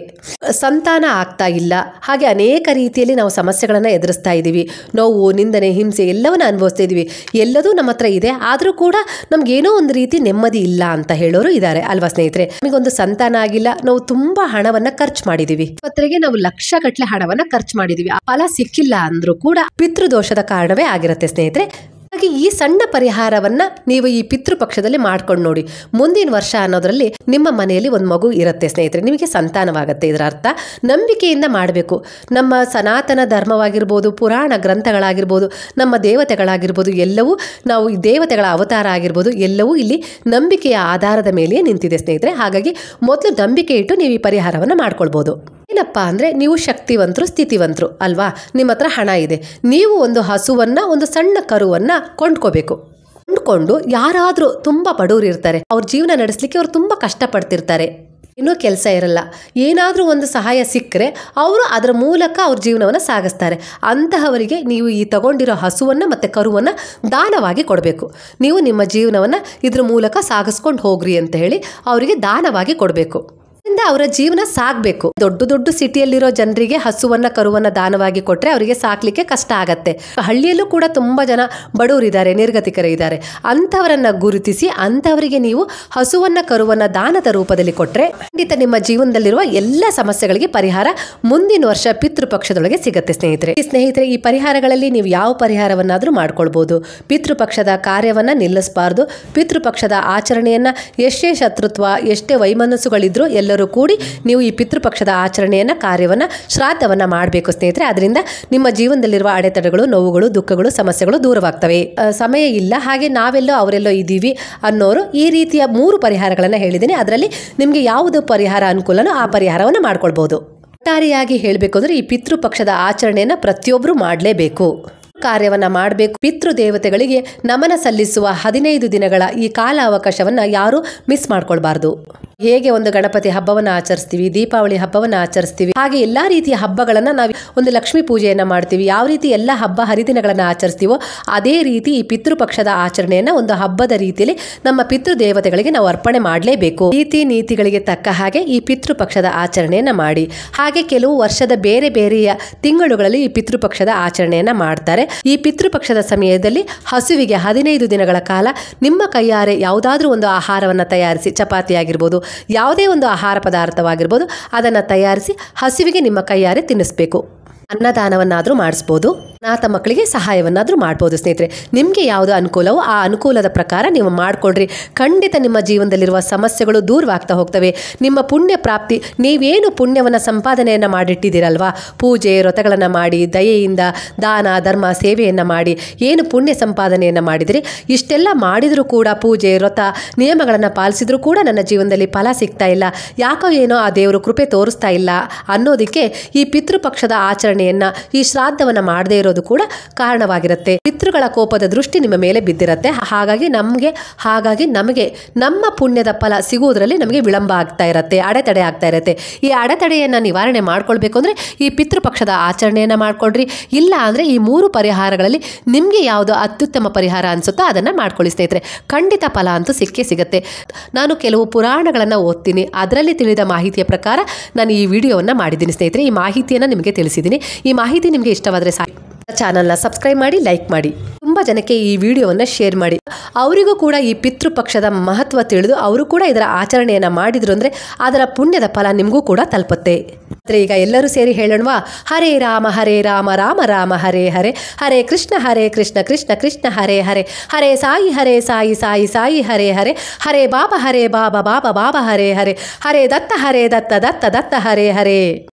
ಸಂತಾನ ಆಗ್ತಾ ಇಲ್ಲ, ಹಾಗೆ ಅನೇಕ ರೀತಿಯಲ್ಲಿ ನಾವು ಸಮಸ್ಯೆಗಳನ್ನು ಎದುರಿಸ್ತಾ ಇದ್ದೀವಿ, ನೋವು, ನಿಂದನೆ, ಹಿಂಸೆ ಎಲ್ಲವನ್ನ ಅನುಭವಿಸ್ತಾ ಇದ್ದೀವಿ. ಎಲ್ಲದೂ ನಮ್ಮ ಹತ್ರ ಇದೆ, ಆದರೂ ಕೂಡ ನಮ್ಗೇನೋ ಒಂದು ರೀತಿ ನೆಮ್ಮದಿ ಇಲ್ಲ ಅಂತ ಹೇಳೋರು ಇದ್ದಾರೆ ಅಲ್ವಾ ಸ್ನೇಹಿತರೆ. ನಮಗೊಂದು ಸಂತಾನ ಆಗಿಲ್ಲ, ನಾವು ತುಂಬಾ ಹಣವನ್ನ ಖರ್ಚು ಮಾಡಿದೀವಿ, ಆಸ್ಪತ್ರೆಗೆ ನಾವು ಲಕ್ಷಗಟ್ಟಲೆ ಹಣವನ್ನ ಖರ್ಚು ಮಾಡಿದೀವಿ, ಫಲ ಸಿಕ್ಕಿಲ್ಲ ಅಂದ್ರೂ ಕೂಡ ಪಿತೃದೋಷದ ಕಾರಣವೇ ಆಗಿರುತ್ತೆ ಸ್ನೇಹಿತರೆ. ಹಾಗೆ ಈ ಸಣ್ಣ ಪರಿಹಾರವನ್ನ ನೀವು ಈ ಪಿತೃಪಕ್ಷದಲ್ಲಿ ಮಾಡ್ಕೊಂಡು ನೋಡಿ. ಮುಂದಿನ ವರ್ಷ ಅನ್ನೋದ್ರಲ್ಲಿ ನಿಮ್ಮ ಮನೆಯಲ್ಲಿ ಒಂದು ಮಗು ಇರುತ್ತೆ ಸ್ನೇಹಿತರೆ, ನಿಮಗೆ ಸಂತಾನವಾಗುತ್ತೆ. ಇದರ ಅರ್ಥ ನಂಬಿಕೆಯಿಂದ ಮಾಡಬೇಕು. ನಮ್ಮ ಸನಾತನ ಧರ್ಮವಾಗಿರ್ಬೋದು, ಪುರಾಣ ಗ್ರಂಥಗಳಾಗಿರ್ಬೋದು, ನಮ್ಮ ದೇವತೆಗಳಾಗಿರ್ಬೋದು, ಎಲ್ಲವೂ ನಾವು ಈ ದೇವತೆಗಳ ಅವತಾರ ಆಗಿರ್ಬೋದು, ಎಲ್ಲವೂ ಇಲ್ಲಿ ನಂಬಿಕೆಯ ಆಧಾರದ ಮೇಲೆಯೇ ನಿಂತಿದೆ ಸ್ನೇಹಿತರೆ. ಹಾಗಾಗಿ ಮೊದಲು ನಂಬಿಕೆ ಇಟ್ಟು ನೀವು ಈ ಪರಿಹಾರವನ್ನು ಮಾಡ್ಕೊಳ್ಬೋದು. ಏನಪ್ಪ ಅಂದರೆ, ನೀವು ಶಕ್ತಿವಂತರು, ಸ್ಥಿತಿವಂತರು ಅಲ್ವಾ, ನಿಮ್ಮ ಹತ್ರ ಹಣ ಇದೆ, ನೀವು ಒಂದು ಹಸುವನ್ನ, ಒಂದು ಸಣ್ಣ ಕರುವನ್ನ ಕೊಂಡ್ಕೋಬೇಕು. ಕೊಂಡ್ಕೊಂಡು ಯಾರಾದರೂ ತುಂಬ ಬಡವರು ಇರ್ತಾರೆ, ಅವ್ರ ಜೀವನ ನಡೆಸಲಿಕ್ಕೆ ಅವ್ರು ತುಂಬ ಕಷ್ಟಪಡ್ತಿರ್ತಾರೆ, ಇನ್ನೂ ಕೆಲಸ ಇರಲ್ಲ, ಏನಾದರೂ ಒಂದು ಸಹಾಯ ಸಿಕ್ಕರೆ ಅವರು ಅದರ ಮೂಲಕ ಅವ್ರ ಜೀವನವನ್ನು ಸಾಗಿಸ್ತಾರೆ. ಅಂತಹವರಿಗೆ ನೀವು ಈ ತಗೊಂಡಿರೋ ಹಸುವನ್ನು ಮತ್ತು ಕರುವನ್ನು ದಾನವಾಗಿ ಕೊಡಬೇಕು. ನೀವು ನಿಮ್ಮ ಜೀವನವನ್ನು ಇದ್ರ ಮೂಲಕ ಸಾಗಿಸ್ಕೊಂಡು ಹೋಗ್ರಿ ಅಂತ ಹೇಳಿ ಅವರಿಗೆ ದಾನವಾಗಿ ಕೊಡಬೇಕು. ಅವರ ಜೀವನ ಸಾಗಬೇಕು. ದೊಡ್ಡ ದೊಡ್ಡ ಸಿಟಿಯಲ್ಲಿರೋ ಜನರಿಗೆ ಹಸುವನ್ನ ಕರುವನ್ನ ದಾನವಾಗಿ ಕೊಟ್ರೆ ಅವರಿಗೆ ಸಾಕ್ಲಿಕ್ಕೆ ಕಷ್ಟ ಆಗತ್ತೆ. ಹಳ್ಳಿಯಲ್ಲೂ ಕೂಡ ತುಂಬಾ ಜನ ಬಡವರಿದ್ದಾರೆ, ನಿರ್ಗತಿಕರಿದ್ದಾರೆ. ಅಂತವರನ್ನ ಗುರುತಿಸಿ ಅಂತವರಿಗೆ ನೀವು ಹಸುವನ್ನ ಕರುವನ್ನ ದಾನದ ರೂಪದಲ್ಲಿ ಕೊಟ್ರೆ ಖಂಡಿತ ನಿಮ್ಮ ಜೀವನದಲ್ಲಿರುವ ಎಲ್ಲ ಸಮಸ್ಯೆಗಳಿಗೆ ಪರಿಹಾರ ಮುಂದಿನ ವರ್ಷ ಪಿತೃಪಕ್ಷದೊಳಗೆ ಸಿಗತ್ತೆ ಸ್ನೇಹಿತರೆ. ಈ ಪರಿಹಾರಗಳಲ್ಲಿ ನೀವು ಯಾವ ಪರಿಹಾರವನ್ನಾದ್ರೂ ಮಾಡ್ಕೊಳ್ಬಹುದು. ಪಿತೃಪಕ್ಷದ ಕಾರ್ಯವನ್ನ ನಿಲ್ಲಿಸಬಾರ್ದು. ಪಿತೃಪಕ್ಷದ ಆಚರಣೆಯನ್ನ ಎಷ್ಟೇ ಶತ್ರುತ್ವ, ಎಷ್ಟೇ ವೈಮನಸ್ಸುಗಳಿದ್ರು ಎಲ್ಲರೂ ಕೂಡಿ ನೀವು ಈ ಪಿತೃಪಕ್ಷದ ಆಚರಣೆಯನ್ನ, ಕಾರ್ಯವನ್ನ, ಶ್ರಾದ್ದವನ್ನ ಮಾಡಬೇಕು ಸ್ನೇಹಿತರೆ. ಅದರಿಂದ ನಿಮ್ಮ ಜೀವನದಲ್ಲಿರುವ ಅಡೆತಡೆಗಳು, ನೋವುಗಳು, ದುಃಖಗಳು, ಸಮಸ್ಯೆಗಳು ದೂರವಾಗ್ತವೆ. ಸಮಯ ಇಲ್ಲ, ಹಾಗೆ ನಾವೆಲ್ಲೋ ಅವರೆಲ್ಲೋ ಇದ್ದೀವಿ ಅನ್ನೋರು ಈ ರೀತಿಯ 3 ಪರಿಹಾರಗಳನ್ನ ಹೇಳಿದ್ದೀನಿ. ಅದರಲ್ಲಿ ನಿಮಗೆ ಯಾವುದು ಪರಿಹಾರ ಅನುಕೂಲನೋ ಆ ಪರಿಹಾರವನ್ನು ಮಾಡ್ಕೊಳ್ಬಹುದು. ಒಟ್ಟಾರೆಯಾಗಿ ಹೇಳಬೇಕು ಅಂದ್ರೆ ಈ ಪಿತೃಪಕ್ಷದ ಆಚರಣೆಯನ್ನ ಪ್ರತಿಯೊಬ್ಬರು ಮಾಡಲೇಬೇಕು, ಕಾರ್ಯವನ್ನ ಮಾಡಬೇಕು. ಪಿತೃ ದೇವತೆಗಳಿಗೆ ನಮನ ಸಲ್ಲಿಸುವ 15 ದಿನಗಳ ಈ ಕಾಲ ಅವಕಾಶವನ್ನ ಯಾರು ಮಿಸ್ ಮಾಡ್ಕೊಳ್ಬಾರ್ದು. ಹೇಗೆ ಒಂದು ಗಣಪತಿ ಹಬ್ಬವನ್ನ ಆಚರಿಸ್ತೀವಿ, ದೀಪಾವಳಿ ಹಬ್ಬವನ್ನ ಆಚರಿಸ್ತೀವಿ, ಹಾಗೆ ಎಲ್ಲಾ ರೀತಿಯ ಹಬ್ಬಗಳನ್ನ ನಾವು, ಒಂದು ಲಕ್ಷ್ಮೀ ಪೂಜೆಯನ್ನ ಮಾಡ್ತೀವಿ, ಯಾವ ರೀತಿ ಎಲ್ಲ ಹಬ್ಬ ಹರಿದಿನಗಳನ್ನ ಆಚರಿಸ್ತೀವೋ ಅದೇ ರೀತಿ ಈ ಪಿತೃಪಕ್ಷದ ಆಚರಣೆಯನ್ನ ಒಂದು ಹಬ್ಬದ ರೀತಿಯಲ್ಲಿ ನಮ್ಮ ಪಿತೃ ದೇವತೆಗಳಿಗೆ ನಾವು ಅರ್ಪಣೆ ಮಾಡಲೇಬೇಕು. ರೀತಿ ನೀತಿಗಳಿಗೆ ತಕ್ಕ ಹಾಗೆ ಈ ಪಿತೃಪಕ್ಷದ ಆಚರಣೆಯನ್ನ ಮಾಡಿ. ಹಾಗೆ ಕೆಲವು ವರ್ಷದ ಬೇರೆ ಬೇರೆಯ ತಿಂಗಳುಗಳಲ್ಲಿ ಈ ಪಿತೃಪಕ್ಷದ ಆಚರಣೆಯನ್ನ ಮಾಡ್ತಾರೆ. ಈ ಪಿತೃಪಕ್ಷದ ಸಮಯದಲ್ಲಿ ಹಸುವಿಗೆ 15 ದಿನಗಳ ಕಾಲ ನಿಮ್ಮ ಕೈಯಾರೆ ಯಾವುದಾದ್ರೂ ಒಂದು ಆಹಾರವನ್ನ ತಯಾರಿಸಿ, ಚಪಾತಿ ಆಗಿರ್ಬೋದು, ಯಾವುದೇ ಒಂದು ಆಹಾರ ಪದಾರ್ಥವಾಗಿರ್ಬೋದು, ಅದನ್ನ ತಯಾರಿಸಿ ಹಸುವಿಗೆ ನಿಮ್ಮ ಕೈಯಾರೆ ತಿನ್ನಿಸ್ಬೇಕು. ಅನ್ನದಾನವನ್ನಾದರೂ ಮಾಡಿಸ್ಬೋದು, ಅನಾಥ ಮಕ್ಕಳಿಗೆ ಸಹಾಯವನ್ನಾದರೂ ಮಾಡ್ಬೋದು. ಸ್ನೇಹಿತರೆ, ನಿಮಗೆ ಯಾವುದು ಅನುಕೂಲವೋ ಆ ಅನುಕೂಲದ ಪ್ರಕಾರ ನೀವು ಮಾಡಿಕೊಡ್ರಿ. ಖಂಡಿತ ನಿಮ್ಮ ಜೀವನದಲ್ಲಿರುವ ಸಮಸ್ಯೆಗಳು ದೂರವಾಗ್ತಾ ಹೋಗ್ತವೆ. ನಿಮ್ಮ ಪುಣ್ಯ ಪ್ರಾಪ್ತಿ, ನೀವೇನು ಪುಣ್ಯವನ್ನು ಸಂಪಾದನೆಯನ್ನು ಮಾಡಿಟ್ಟಿದ್ದೀರಲ್ವಾ, ಪೂಜೆ ವ್ರತಗಳನ್ನು ಮಾಡಿ, ದಯೆಯಿಂದ ದಾನ ಧರ್ಮ ಸೇವೆಯನ್ನು ಮಾಡಿ ಏನು ಪುಣ್ಯ ಸಂಪಾದನೆಯನ್ನು ಮಾಡಿದಿರಿ, ಇಷ್ಟೆಲ್ಲ ಮಾಡಿದರೂ ಕೂಡ, ಪೂಜೆ ವ್ರತ ನಿಯಮಗಳನ್ನು ಪಾಲಿಸಿದ್ರೂ ಕೂಡ ನನ್ನ ಜೀವನದಲ್ಲಿ ಫಲ ಸಿಗ್ತಾ ಇಲ್ಲ, ಯಾಕೋ ಏನೋ ಆ ದೇವರು ಕೃಪೆ ತೋರಿಸ್ತಾ ಇಲ್ಲ ಅನ್ನೋದಕ್ಕೆ ಈ ಪಿತೃಪಕ್ಷದ ಆಚರಣೆಯನ್ನ, ಈ ಶ್ರಾದ್ದವನ್ನ ಮಾಡದೇ ಇರೋದು ಕೂಡ ಕಾರಣವಾಗಿರುತ್ತೆ. ಪಿತೃಗಳ ಕೋಪದ ದೃಷ್ಟಿ ನಿಮ್ಮ ಮೇಲೆ ಬಿದ್ದಿರುತ್ತೆ. ಹಾಗಾಗಿ ನಮಗೆ ನಮ್ಮ ಪುಣ್ಯದ ಫಲ ಸಿಗುವುದರಲ್ಲಿ ನಮಗೆ ವಿಳಂಬ ಆಗ್ತಾ ಇರುತ್ತೆ, ಅಡೆತಡೆ ಆಗ್ತಾ ಇರುತ್ತೆ. ಈ ಅಡೆತಡೆಯನ್ನ ನಿವಾರಣೆ ಮಾಡ್ಕೊಳ್ಬೇಕು ಅಂದ್ರೆ ಈ ಪಿತೃಪಕ್ಷದ ಆಚರಣೆಯನ್ನ ಮಾಡ್ಕೊಳ್ರಿ. ಇಲ್ಲ ಅಂದ್ರೆ ಈ 3 ಪರಿಹಾರಗಳಲ್ಲಿ ನಿಮ್ಗೆ ಯಾವುದು ಅತ್ಯುತ್ತಮ ಪರಿಹಾರ ಅನ್ಸುತ್ತೋ ಅದನ್ನ ಮಾಡ್ಕೊಳ್ಳಿ ಸ್ನೇಹಿತರೆ. ಖಂಡಿತ ಫಲ ಅಂತೂ ಸಿಕ್ಕೇ ಸಿಗುತ್ತೆ. ನಾನು ಕೆಲವು ಪುರಾಣಗಳನ್ನ ಓದ್ತೀನಿ, ಅದರಲ್ಲಿ ತಿಳಿದ ಮಾಹಿತಿಯ ಪ್ರಕಾರ ನಾನು ಈ ವಿಡಿಯೋವನ್ನ ಮಾಡಿದ್ದೀನಿ ಸ್ನೇಹಿತರೆ. ಈ ಮಾಹಿತಿಯನ್ನ ನಿಮಗೆ ತಿಳಿಸಿದ್ದೀನಿ. ಈ ಮಾಹಿತಿ ನಿಮಗೆ ಇಷ್ಟವಾದರೆ ಚಾನಲ್ನ ಸಬ್ಸ್ಕ್ರೈಬ್ ಮಾಡಿ, ಲೈಕ್ ಮಾಡಿ, ತುಂಬ ಜನಕ್ಕೆ ಈ ವಿಡಿಯೋವನ್ನು ಶೇರ್ ಮಾಡಿ. ಅವರಿಗೂ ಕೂಡ ಈ ಪಿತೃಪಕ್ಷದ ಮಹತ್ವ ತಿಳಿದು ಅವರು ಕೂಡ ಇದರ ಆಚರಣೆಯನ್ನು ಮಾಡಿದ್ರು ಅಂದರೆ ಅದರ ಪುಣ್ಯದ ಫಲ ನಿಮಗೂ ಕೂಡ ತಲುಪುತ್ತೆ. ಈಗ ಎಲ್ಲರೂ ಸೇರಿ ಹೇಳೋಣವಾ? ಹರೇ ರಾಮ ರಾಮ ರಾಮ ಹರೇ ಹರೇ, ಹರೇ ಕೃಷ್ಣ ಕೃಷ್ಣ ಕೃಷ್ಣ ಹರೇ ಹರೇ, ಹರೇ ಸಾಯಿ ಸಾಯಿ ಹರೇ ಹರೇ, ಹರೇ ಬಾಬಾ ಬಾಬಾ ಬಾಬಾ ಹರೇ ಹರೇ, ಹರೇ ದತ್ತ ದತ್ತ ಹರೇ ಹರೇ.